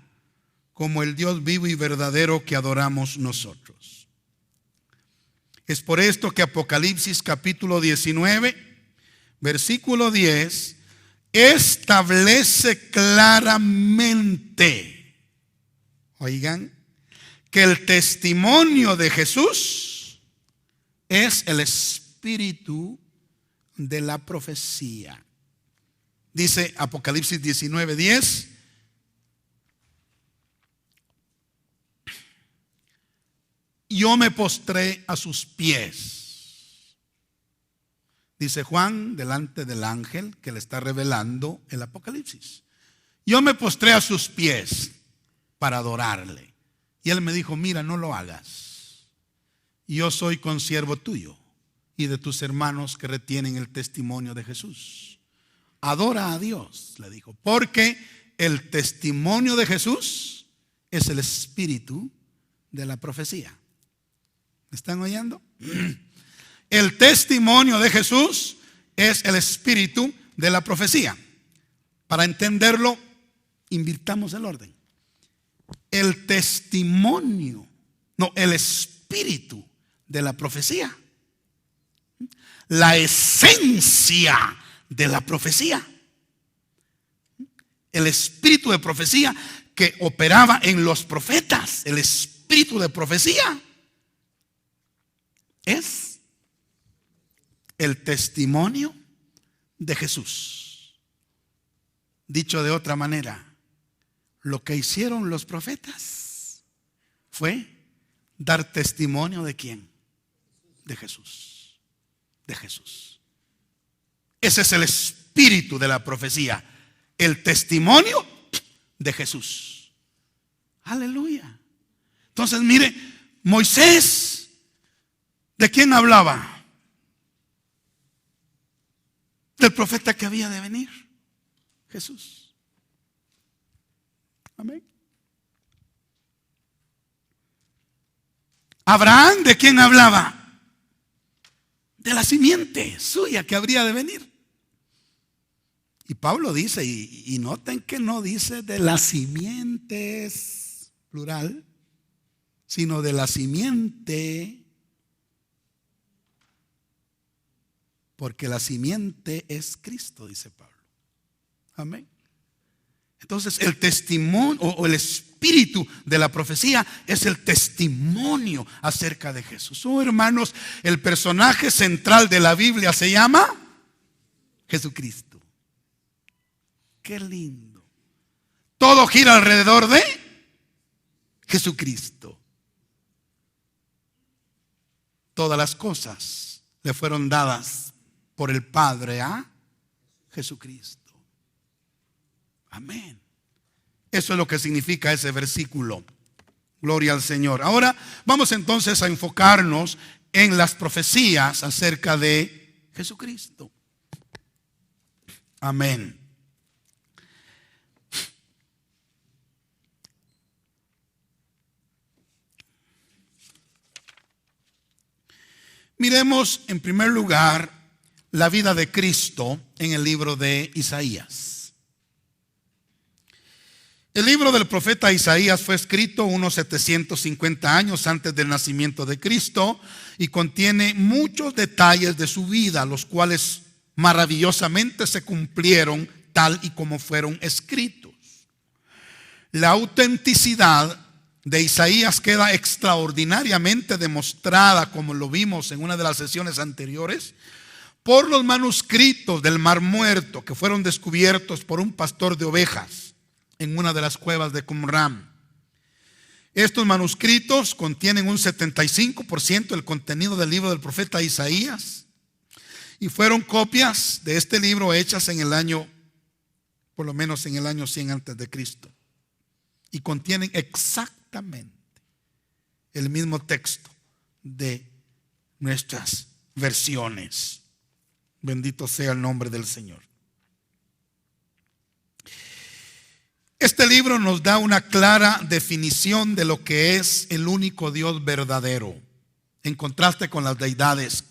como el Dios vivo y verdadero que adoramos nosotros. Es por esto que Apocalipsis capítulo 19, versículo 10, establece claramente, oigan, que el testimonio de Jesús es el espíritu de la profecía. Dice Apocalipsis 19, 10. Yo me postré a sus pies. Dice Juan delante del ángel que le está revelando el Apocalipsis. Yo me postré a sus pies para adorarle. Y él me dijo, mira, no lo hagas. Yo soy consiervo tuyo y de tus hermanos que retienen el testimonio de Jesús. Adora a Dios, le dijo, porque el testimonio de Jesús es el espíritu de la profecía. ¿Me están oyendo? El testimonio de Jesús es el espíritu de la profecía. Para entenderlo, invirtamos el orden. El testimonio, no, el espíritu de la profecía. La esencia de la profecía. El espíritu de profecía que operaba en los profetas. El espíritu de profecía es el testimonio de Jesús. Dicho de otra manera, lo que hicieron los profetas fue dar testimonio ¿de quién? De Jesús. De Jesús. Ese es el espíritu de la profecía, el testimonio de Jesús. Aleluya. Entonces mire, Moisés, ¿de quién hablaba? Del profeta que había de venir, Jesús. Amén. Abraham, ¿de quién hablaba? De la simiente suya que habría de venir. Y Pablo dice, y noten que no dice de las simientes, plural, sino de la simiente, porque la simiente es Cristo, dice Pablo. Amén. Entonces el testimonio o el espíritu de la profecía es el testimonio acerca de Jesús. Oh, hermanos, el personaje central de la Biblia se llama Jesucristo. Qué lindo. Todo gira alrededor de Jesucristo. Todas las cosas le fueron dadas por el Padre a Jesucristo. Amén. Eso es lo que significa ese versículo Gloria al Señor. Ahora vamos entonces a enfocarnos en las profecías acerca de Jesucristo. Amén. Miremos en primer lugar la vida de Cristo en el libro de Isaías. El libro del profeta Isaías fue escrito unos 750 años antes del nacimiento de Cristo y contiene muchos detalles de su vida, los cuales maravillosamente se cumplieron tal y como fueron escritos. La autenticidad de Isaías queda extraordinariamente demostrada, como lo vimos en una de las sesiones anteriores, por los manuscritos del Mar Muerto que fueron descubiertos por un pastor de ovejas en una de las cuevas de Qumran. Estos manuscritos contienen un 75% del contenido del libro del profeta Isaías y fueron copias de este libro hechas en el año, por lo menos en el año 100 antes de Cristo, y contienen exactamente el mismo texto de nuestras versiones. Bendito sea el nombre del Señor. Este libro nos da una clara definición de lo que es el único Dios verdadero, en contraste con las deidades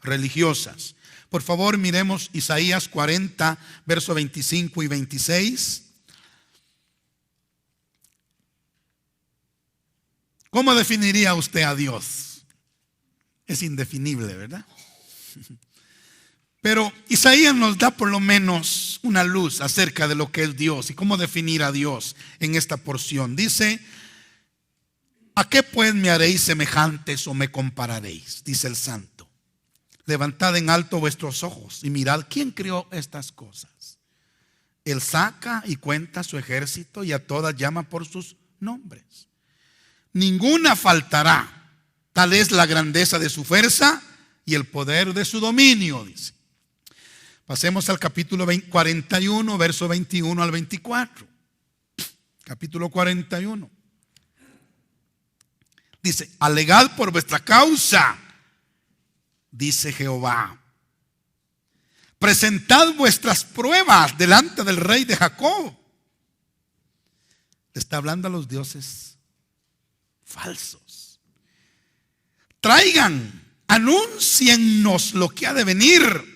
religiosas. Por favor, miremos Isaías 40, versos 25 y 26. ¿Cómo definiría usted a Dios? Es indefinible, ¿verdad? Pero Isaías nos da por lo menos una luz acerca de lo que es Dios y cómo definir a Dios en esta porción. Dice: ¿a qué pues me haréis semejantes o me compararéis? Dice el Santo. Levantad en alto vuestros ojos y mirad quién creó estas cosas. Él saca y cuenta su ejército y a todas llama por sus nombres. Ninguna faltará, tal es la grandeza de su fuerza y el poder de su dominio, dice. Pasemos al capítulo 41, verso 21 al 24. Capítulo 41. Dice: alegad por vuestra causa, dice Jehová. Presentad vuestras pruebas delante del rey de Jacob. Le está hablando a los dioses falsos. Traigan, anúnciennos lo que ha de venir.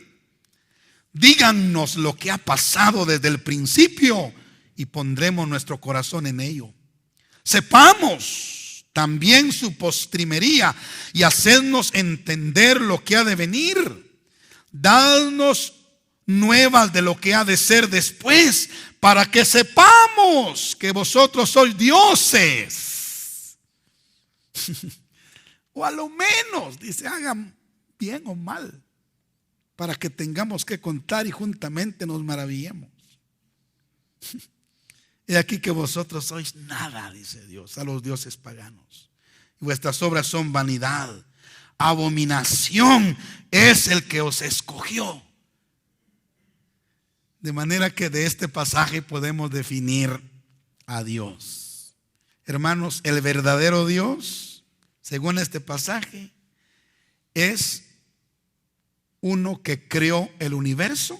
Díganos lo que ha pasado desde el principio y pondremos nuestro corazón en ello. Sepamos también su postrimería y hacednos entender lo que ha de venir. Dadnos nuevas de lo que ha de ser después, para que sepamos que vosotros sois dioses. O a lo menos, dice, hagan bien o mal, para que tengamos que contar y juntamente nos maravillemos. He aquí que vosotros sois nada, dice Dios, a los dioses paganos. Y vuestras obras son vanidad. Abominación es el que os escogió. De manera que de este pasaje podemos definir a Dios. Hermanos, el verdadero Dios, según este pasaje, es uno que creó el universo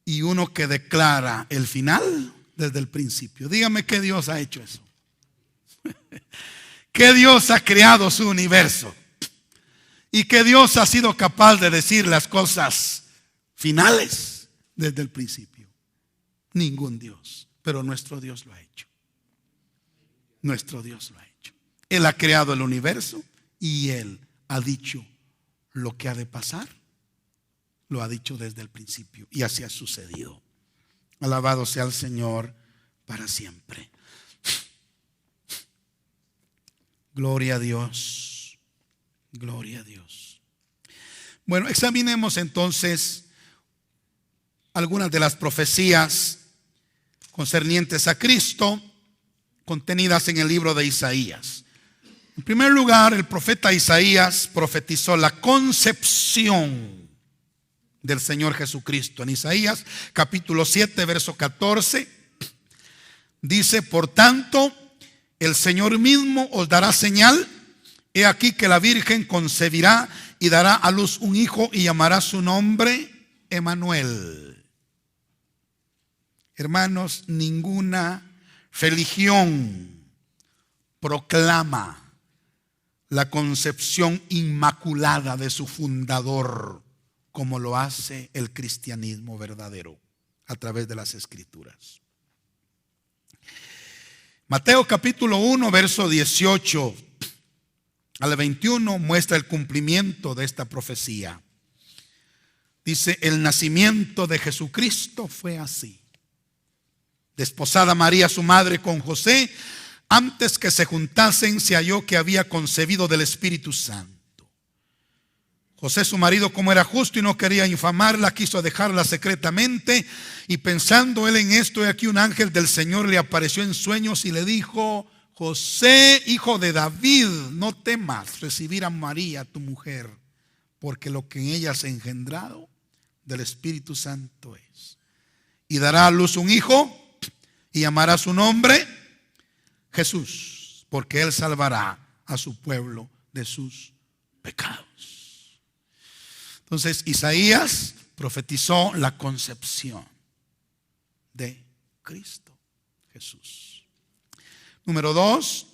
y uno que declara el final desde el principio. Dígame qué Dios ha hecho eso. ¿Qué Dios ha creado su universo? ¿Y qué Dios ha sido capaz de decir las cosas finales desde el principio? Ningún Dios, pero nuestro Dios lo ha hecho. Nuestro Dios lo ha hecho. Él ha creado el universo y Él ha dicho lo que ha de pasar. Lo ha dicho desde el principio y así ha sucedido. Alabado sea el Señor para siempre. Gloria a Dios. Gloria a Dios. Bueno, examinemos entonces algunas de las profecías concernientes a Cristo contenidas en el libro de Isaías. En primer lugar, el profeta Isaías profetizó la concepción del Señor Jesucristo. En Isaías capítulo 7, verso 14, dice: por tanto, el Señor mismo os dará señal. He aquí que la Virgen concebirá y dará a luz un hijo y llamará su nombre Emmanuel. Hermanos, ninguna religión proclama la concepción inmaculada de su fundador como lo hace el cristianismo verdadero a través de las Escrituras. Mateo capítulo 1, verso 18 al 21 muestra el cumplimiento de esta profecía. Dice: el nacimiento de Jesucristo fue así. Desposada María su madre con José, antes que se juntasen, se halló que había concebido del Espíritu Santo. José su marido, como era justo y no quería infamarla, quiso dejarla secretamente, y pensando él en esto, he aquí un ángel del Señor le apareció en sueños y le dijo: José, hijo de David, no temas recibir a María tu mujer, porque lo que en ella se ha engendrado del Espíritu Santo es. Y dará a luz un hijo y llamará su nombre Jesús, porque él salvará a su pueblo de sus pecados. Entonces Isaías profetizó la concepción de Cristo Jesús. Número 2,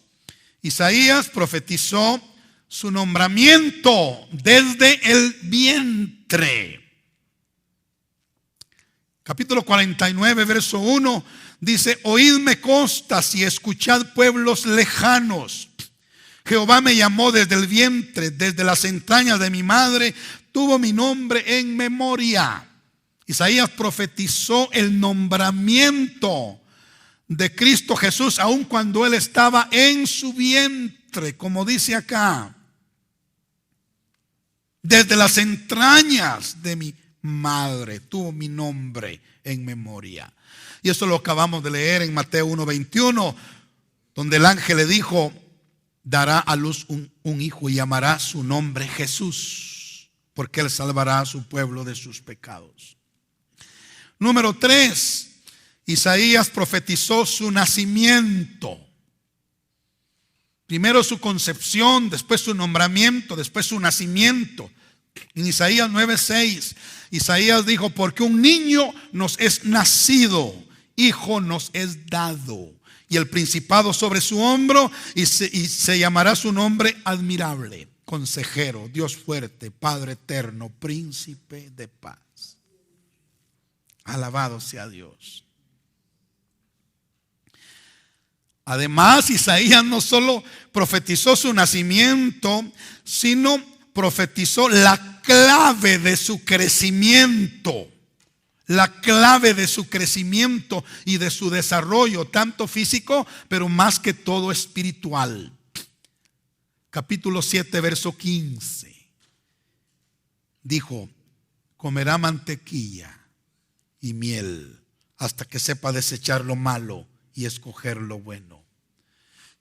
Isaías profetizó su nombramiento desde el vientre. Capítulo 49, verso 1 dice: oídme costas y escuchad pueblos lejanos. Jehová me llamó desde el vientre, desde las entrañas de mi madre, tuvo mi nombre en memoria. Isaías profetizó el nombramiento de Cristo Jesús, aun cuando él estaba en su vientre, como dice acá: desde las entrañas de mi madre tuvo mi nombre en memoria. Y esto lo acabamos de leer en Mateo 1:21, donde el ángel le dijo: dará a luz un hijo y llamará su nombre Jesús, porque él salvará a su pueblo de sus pecados. Número 3, Isaías profetizó su nacimiento. Primero su concepción, después su nombramiento, después su nacimiento. En Isaías 9:6, Isaías dijo: porque un niño nos es nacido, hijo nos es dado, y el principado sobre su hombro, y se llamará su nombre admirable, consejero, Dios fuerte, Padre eterno, príncipe de paz. Alabado sea Dios. Además, Isaías no solo profetizó su nacimiento, sino profetizó la clave de su crecimiento. La clave de su crecimiento y de su desarrollo, tanto físico, pero más que todo espiritual. Capítulo 7, verso 15. Dijo: comerá mantequilla y miel hasta que sepa desechar lo malo y escoger lo bueno.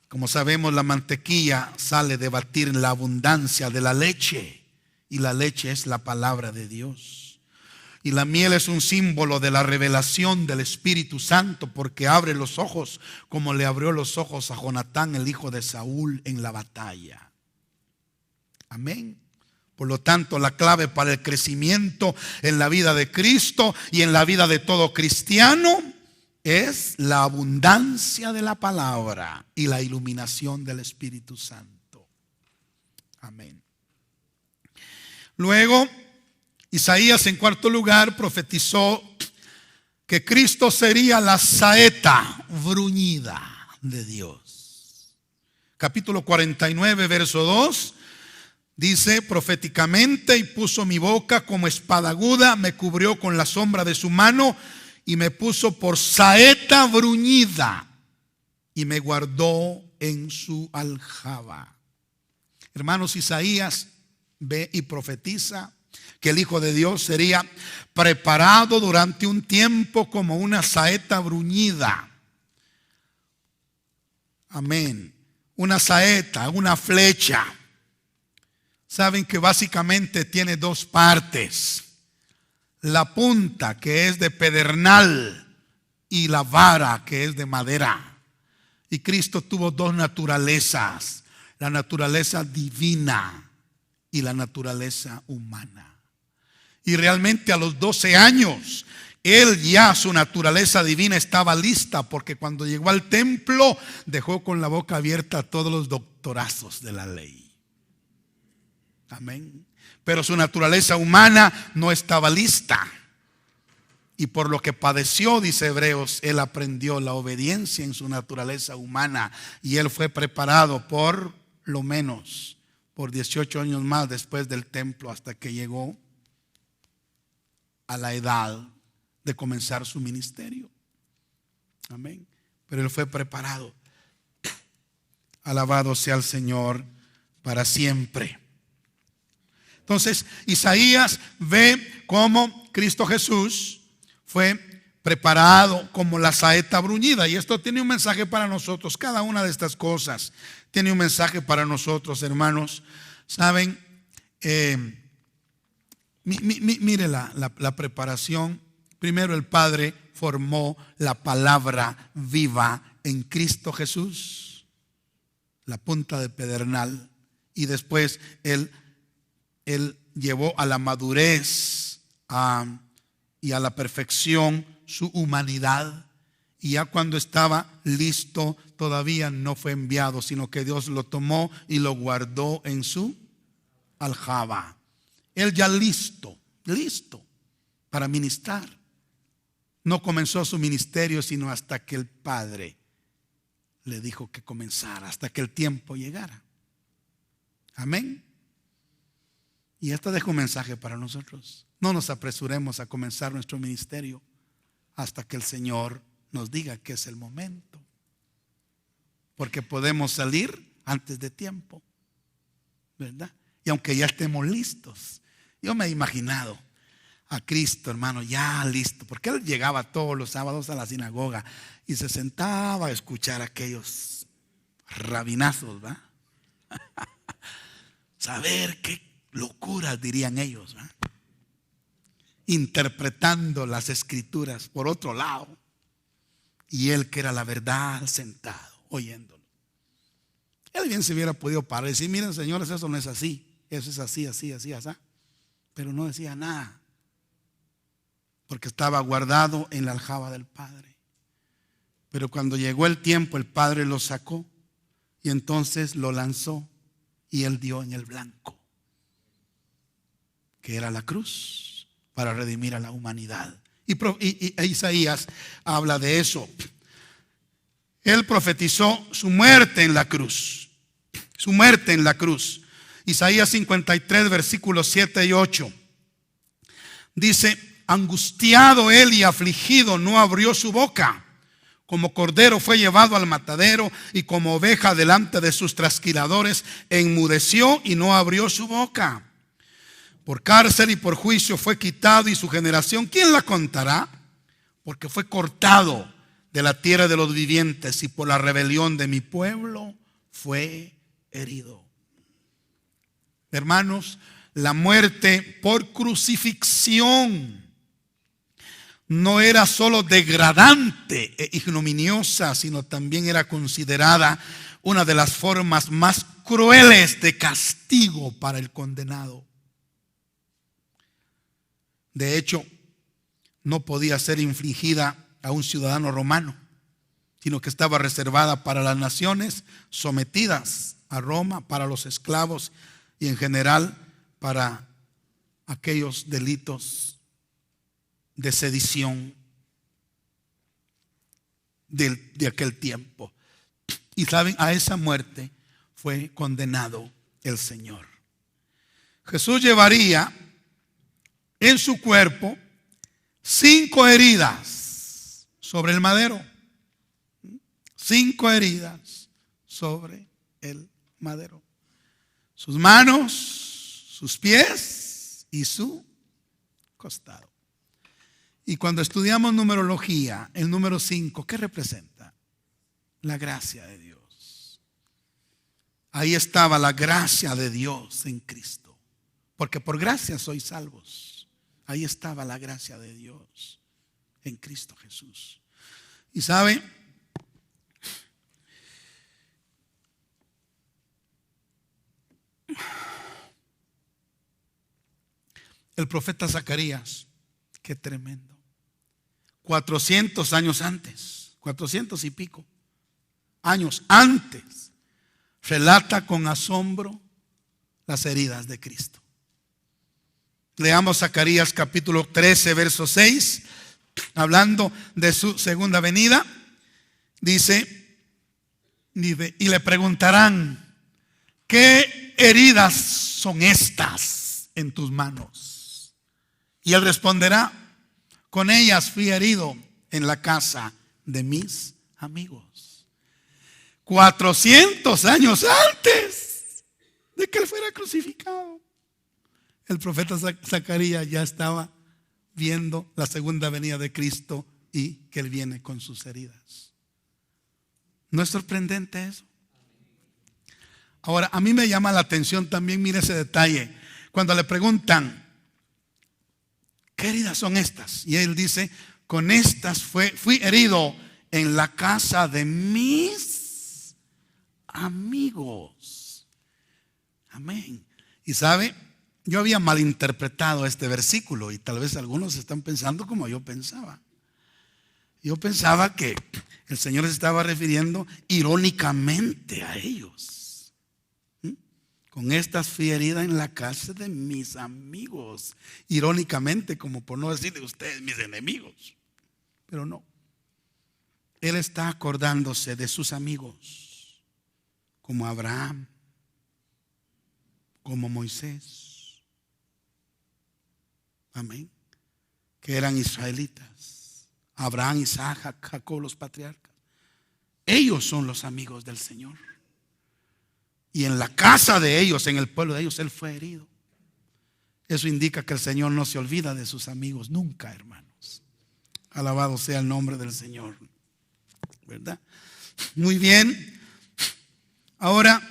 Como sabemos, la mantequilla sale de batir la abundancia de la leche, y la leche es la palabra de Dios. Y la miel es un símbolo de la revelación del Espíritu Santo, porque abre los ojos como le abrió los ojos a Jonatán, el hijo de Saúl, en la batalla. Amén. Por lo tanto, la clave para el crecimiento en la vida de Cristo y en la vida de todo cristiano es la abundancia de la palabra y la iluminación del Espíritu Santo. Amén. Luego, Isaías, en cuarto lugar, profetizó que Cristo sería la saeta bruñida de Dios. Capítulo 49, verso 2, dice proféticamente: y puso mi boca como espada aguda, me cubrió con la sombra de su mano, y me puso por saeta bruñida, y me guardó en su aljaba. Hermanos, Isaías ve y profetiza que el Hijo de Dios sería preparado durante un tiempo como una saeta bruñida. Amén. Una saeta, una flecha. Saben que básicamente tiene dos partes: la punta, que es de pedernal, y la vara, que es de madera. Y Cristo tuvo dos naturalezas: la naturaleza divina y la naturaleza humana. Y realmente a los 12 años, Él ya, su naturaleza divina estaba lista, porque cuando llegó al templo dejó con la boca abierta a todos los doctorazos de la ley. Amén. Pero su naturaleza humana no estaba lista. Y por lo que padeció, dice Hebreos, Él aprendió la obediencia en su naturaleza humana. Y Él fue preparado por lo menos por 18 años más después del templo, hasta que llegó a la edad de comenzar su ministerio. Amén. Pero Él fue preparado. Alabado sea el Señor para siempre. Entonces, Isaías ve cómo Cristo Jesús fue preparado como la saeta bruñida. Y esto tiene un mensaje para nosotros. Cada una de estas cosas tiene un mensaje para nosotros, hermanos. Saben, mire la preparación. Primero, el Padre formó la palabra viva en Cristo Jesús, la punta de pedernal. Y después Él llevó a la madurez y a la perfección su humanidad. Y ya cuando estaba listo, todavía no fue enviado, sino que Dios lo tomó y lo guardó en su aljaba. Él ya listo para ministrar. No comenzó su ministerio sino hasta que el Padre le dijo que comenzara, hasta que el tiempo llegara. Amén. Y esto deja un mensaje para nosotros. No nos apresuremos a comenzar nuestro ministerio hasta que el Señor nos diga que es el momento, porque podemos salir antes de tiempo, ¿verdad? Y aunque ya estemos listos, yo me he imaginado a Cristo, hermano, ya listo, porque Él llegaba todos los sábados a la sinagoga y se sentaba a escuchar a aquellos rabinazos, ¿verdad? Saber qué locuras dirían ellos, ¿verdad? Interpretando las escrituras por otro lado, y Él, que era la verdad, sentado oyéndolo. Él bien se hubiera podido parar y decir: miren, señores, eso no es así, eso es así, así, así, así. Pero no decía nada, porque estaba guardado en la aljaba del Padre. Pero cuando llegó el tiempo, el Padre lo sacó y entonces lo lanzó, y Él dio en el blanco, que era la cruz, para redimir a la humanidad. Y Isaías habla de eso. Él profetizó su muerte en la cruz. Su muerte en la cruz. Isaías 53, versículos 7 y 8. Dice: angustiado él y afligido, no abrió su boca. Como cordero fue llevado al matadero, y como oveja delante de sus trasquiladores, enmudeció y no abrió su boca. Por cárcel y por juicio fue quitado, y su generación, ¿quién la contará? Porque fue cortado de la tierra de los vivientes, y por la rebelión de mi pueblo fue herido. Hermanos, la muerte por crucifixión no era solo degradante e ignominiosa, sino también era considerada una de las formas más crueles de castigo para el condenado. De hecho, no podía ser infligida a un ciudadano romano, sino que estaba reservada para las naciones sometidas a Roma, para los esclavos y en general para aquellos delitos de sedición de aquel tiempo. Y saben, a esa muerte fue condenado el Señor. Jesús llevaría en su cuerpo 5 heridas sobre el madero. 5 heridas sobre el madero. Sus manos, sus pies y su costado. Y cuando estudiamos numerología, el número 5, ¿qué representa? La gracia de Dios. Ahí estaba la gracia de Dios en Cristo. Porque por gracia sois salvos. Ahí estaba la gracia de Dios en Cristo Jesús. Y sabe, el profeta Zacarías, qué tremendo, 400 años antes, 400 y pico años antes, relata con asombro las heridas de Cristo. Leamos Zacarías capítulo 13, verso 6, hablando de su segunda venida. Dice, y le preguntarán, ¿qué heridas son estas en tus manos? Y él responderá, con ellas fui herido en la casa de mis amigos. 400 años antes de que él fuera crucificado, el profeta Zacarías ya estaba viendo la segunda venida de Cristo y que él viene con sus heridas. ¿No es sorprendente eso? Ahora, a mí me llama la atención también, mire ese detalle, cuando le preguntan, ¿qué heridas son estas? Y él dice, con estas fui herido en la casa de mis amigos. Amén. Y sabe, yo había malinterpretado este versículo y tal vez algunos están pensando como yo pensaba. Yo pensaba que el Señor se estaba refiriendo irónicamente a ellos. Con estas fui herida en la casa de mis amigos. Irónicamente, como por no decirle ustedes mis enemigos. Pero no. Él está acordándose de sus amigos, como Abraham, como Moisés. Amén. Que eran israelitas. Abraham, Isaac, Jacob, los patriarcas. Ellos son los amigos del Señor. Y en la casa de ellos, en el pueblo de ellos, él fue herido. Eso indica que el Señor no se olvida de sus amigos nunca, hermanos. Alabado sea el nombre del Señor. ¿Verdad? Muy bien. Ahora,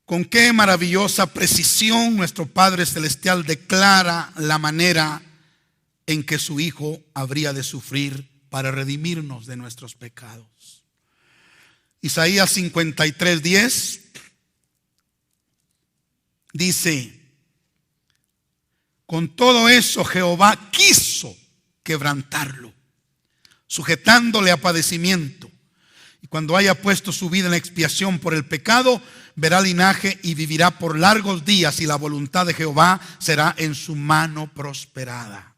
con qué maravillosa precisión nuestro Padre Celestial declara la manera en que su Hijo habría de sufrir para redimirnos de nuestros pecados. Isaías 53:10 dice, con todo eso Jehová quiso quebrantarlo, sujetándole a padecimiento. Y cuando haya puesto su vida en expiación por el pecado, verá linaje y vivirá por largos días, y la voluntad de Jehová será en su mano prosperada.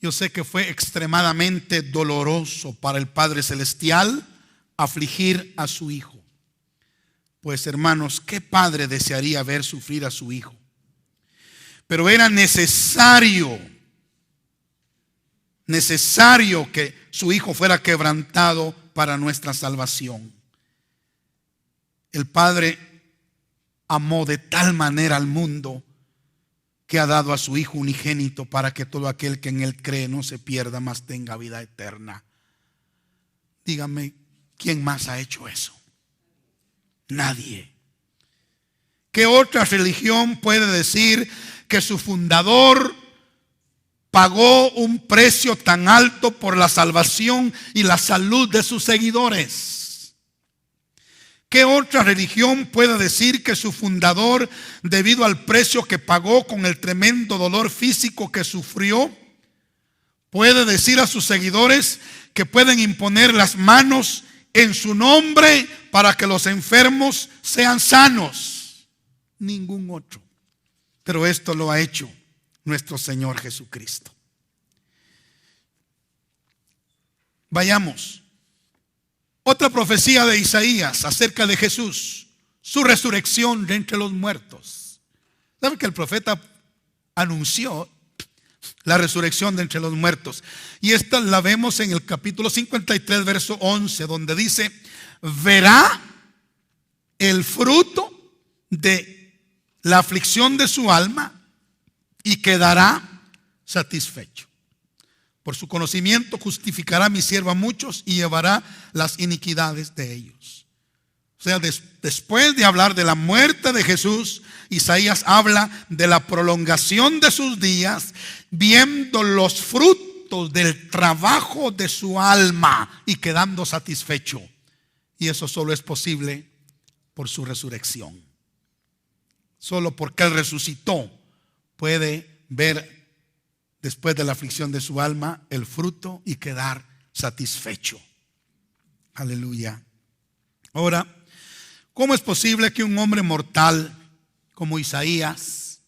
Yo sé que fue extremadamente doloroso para el Padre Celestial afligir a su Hijo. Pues hermanos, ¿qué padre desearía ver sufrir a su Hijo? Pero era necesario que su Hijo fuera quebrantado para nuestra salvación. El Padre amó de tal manera al mundo que ha dado a su Hijo unigénito para que todo aquel que en Él cree no se pierda, mas tenga vida eterna. Dígame, ¿quién más ha hecho eso? Nadie. ¿Qué otra religión puede decir que su fundador pagó un precio tan alto por la salvación y la salud de sus seguidores? ¿Qué otra religión puede decir que su fundador, debido al precio que pagó con el tremendo dolor físico que sufrió, puede decir a sus seguidores que pueden imponer las manos en su nombre para que los enfermos sean sanos? Ningún otro. Pero esto lo ha hecho nuestro Señor Jesucristo. Vayamos. Otra profecía de Isaías acerca de Jesús, su resurrección de entre los muertos. ¿Sabe que el profeta anunció la resurrección de entre los muertos? Y esta la vemos en el capítulo 53, verso 11, donde dice, verá el fruto de la aflicción de su alma y quedará satisfecho. Por su conocimiento justificará a mi siervo a muchos y llevará las iniquidades de ellos. O sea, después de hablar de la muerte de Jesús, Isaías habla de la prolongación de sus días, viendo los frutos del trabajo de su alma y quedando satisfecho. Y eso solo es posible por su resurrección. Solo porque Él resucitó puede ver después de la aflicción de su alma el fruto y quedar satisfecho. Aleluya. Ahora, ¿cómo es posible que un hombre mortal como Isaías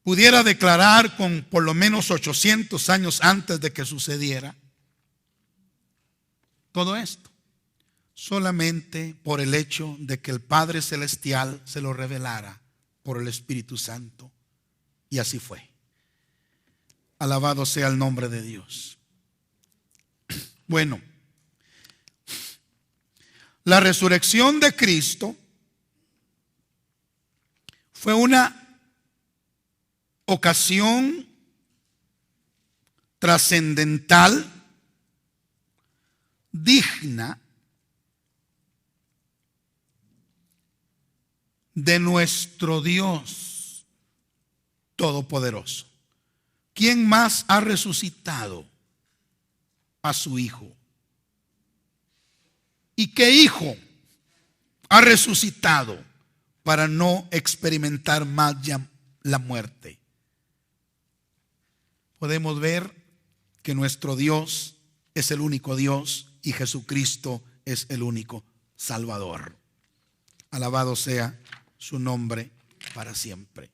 pudiera declarar con por lo menos 800 años antes de que sucediera todo esto? Solamente por el hecho de que el Padre Celestial se lo revelara por el Espíritu Santo. Y así fue. Alabado sea el nombre de Dios. Bueno, la resurrección de Cristo fue una ocasión trascendental, digna de nuestro Dios Todopoderoso. ¿Quién más ha resucitado a su Hijo? ¿Y qué hijo ha resucitado para no experimentar más ya la muerte? Podemos ver que nuestro Dios es el único Dios y Jesucristo es el único Salvador. Alabado sea su nombre para siempre.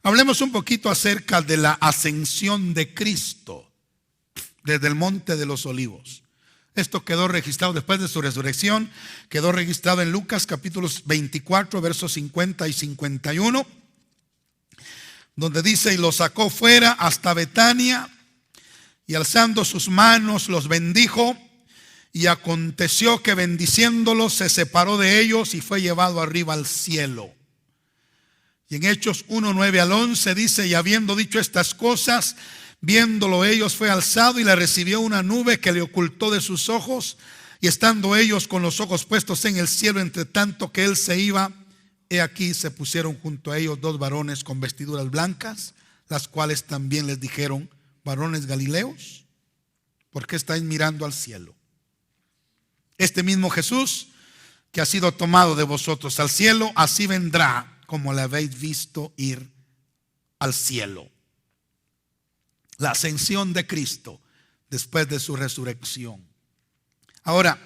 Hablemos un poquito acerca de la ascensión de Cristo desde el Monte de los Olivos. Esto quedó registrado después de su resurrección, quedó registrado en Lucas capítulos 24, versos 50 y 51, donde dice: y los sacó fuera hasta Betania, y alzando sus manos los bendijo, y aconteció que bendiciéndolos se separó de ellos y fue llevado arriba al cielo. Y en Hechos 1, 9 al 11 dice: y habiendo dicho estas cosas, viéndolo ellos, fue alzado y le recibió una nube que le ocultó de sus ojos. Y estando ellos con los ojos puestos en el cielo, entre tanto que él se iba, he aquí se pusieron junto a ellos dos varones con vestiduras blancas, las cuales también les dijeron: varones galileos, ¿por qué estáis mirando al cielo? Este mismo Jesús que ha sido tomado de vosotros al cielo, así vendrá como le habéis visto ir al cielo. La ascensión de Cristo después de su resurrección. Ahora,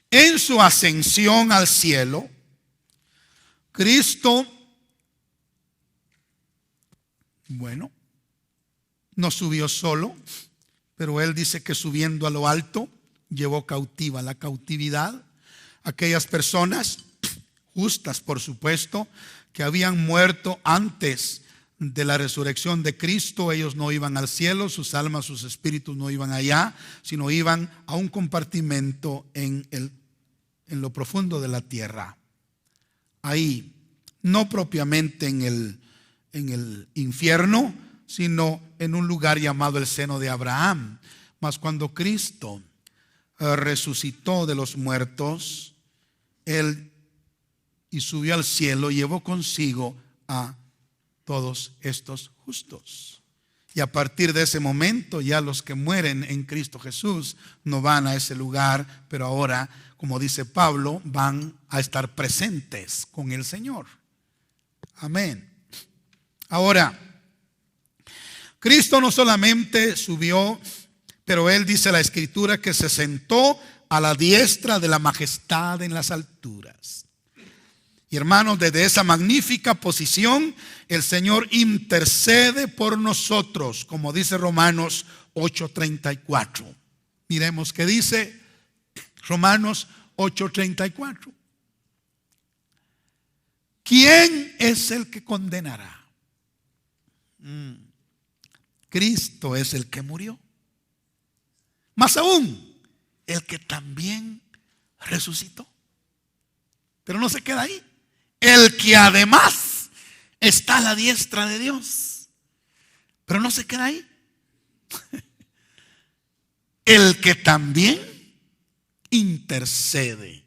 en su ascensión al cielo, Cristo, bueno, no subió solo, pero Él dice que subiendo a lo alto, llevó cautiva la cautividad. Aquellas personas justas, por supuesto, que habían muerto antes de la resurrección de Cristo, ellos no iban al cielo, sus almas, sus espíritus no iban allá, sino iban a un compartimento en lo profundo de la tierra. Ahí, no propiamente en el infierno, sino en un lugar llamado el seno de Abraham. Mas cuando Cristo resucitó de los muertos, Él y subió al cielo, llevó consigo a todos estos justos. Y a partir de ese momento ya los que mueren en Cristo Jesús no van a ese lugar, pero ahora, como dice Pablo, van a estar presentes con el Señor. Amén. Ahora, Cristo no solamente subió, pero Él, dice la Escritura, que se sentó a la diestra de la majestad en las alturas. Y hermanos, desde esa magnífica posición, el Señor intercede por nosotros, como dice Romanos 8:34. Miremos qué dice Romanos 8:34. ¿Quién es el que condenará? Cristo es el que murió. Más aún, el que también resucitó. Pero no se queda ahí. El que además está a la diestra de Dios. Pero no se queda ahí. El que también intercede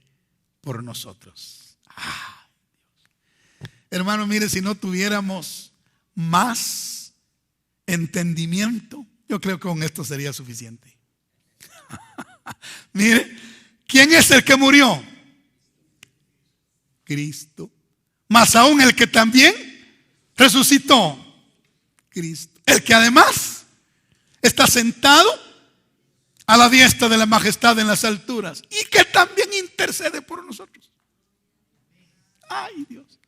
por nosotros. Hermano, mire, si no tuviéramos más entendimiento, yo creo que con esto sería suficiente. Mire, ¿quién es el que murió? Cristo. Más aún el que también resucitó, Cristo. El que además está sentado a la diestra de la majestad en las alturas y que también intercede por nosotros. Ay, Dios.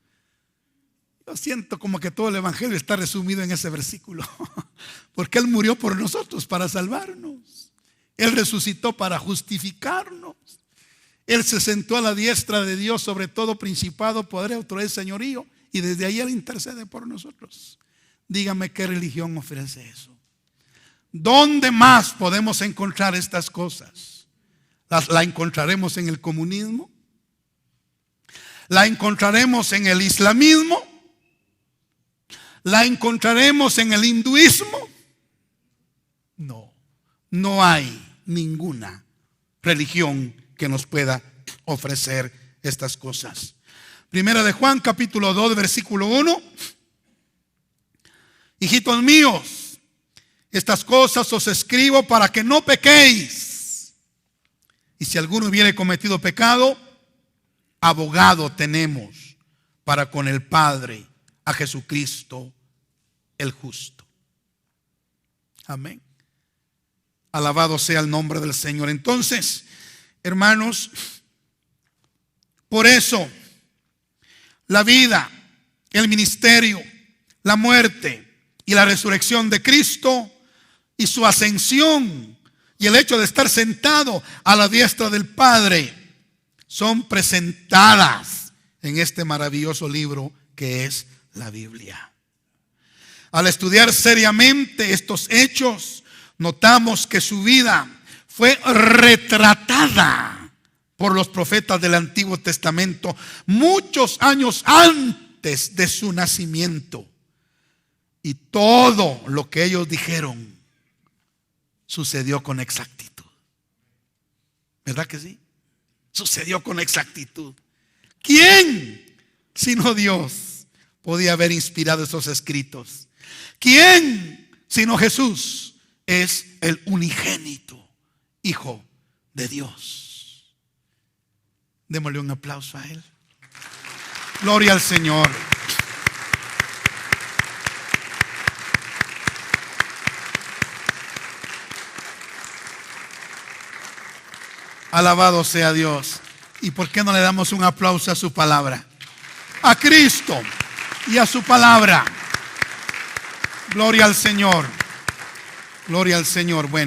Yo siento como que todo el evangelio está resumido en ese versículo. Porque Él murió por nosotros para salvarnos. Él resucitó para justificarnos. Él se sentó a la diestra de Dios sobre todo principado, poder, autoridad y señorío. Y desde ahí Él intercede por nosotros. Dígame qué religión ofrece eso. ¿Dónde más podemos encontrar estas cosas? ¿La encontraremos en el comunismo? ¿La encontraremos en el islamismo? ¿La encontraremos en el hinduismo? No, no hay ninguna religión que nos pueda ofrecer estas cosas. Primera de Juan, capítulo 2, versículo 1. Hijitos míos, estas cosas os escribo para que no pequéis. Y si alguno hubiere cometido pecado, abogado tenemos para con el Padre, a Jesucristo el justo. Amén. Alabado sea el nombre del Señor. Entonces, hermanos, por eso la vida, el ministerio, la muerte y la resurrección de Cristo y su ascensión y el hecho de estar sentado a la diestra del Padre son presentadas en este maravilloso libro que es la Biblia. Al estudiar seriamente estos hechos, notamos que su vida fue retratada por los profetas del Antiguo Testamento muchos años antes de su nacimiento. Y todo lo que ellos dijeron sucedió con exactitud. ¿Verdad que sí? Sucedió con exactitud. ¿Quién, sino Dios, podía haber inspirado esos escritos? ¿Quién, sino Jesús, es el unigénito Hijo de Dios? Démosle un aplauso a Él. Gloria al Señor. Alabado sea Dios. ¿Y por qué no le damos un aplauso a su palabra? A Cristo y a su palabra. Gloria al Señor. Gloria al Señor. Bueno.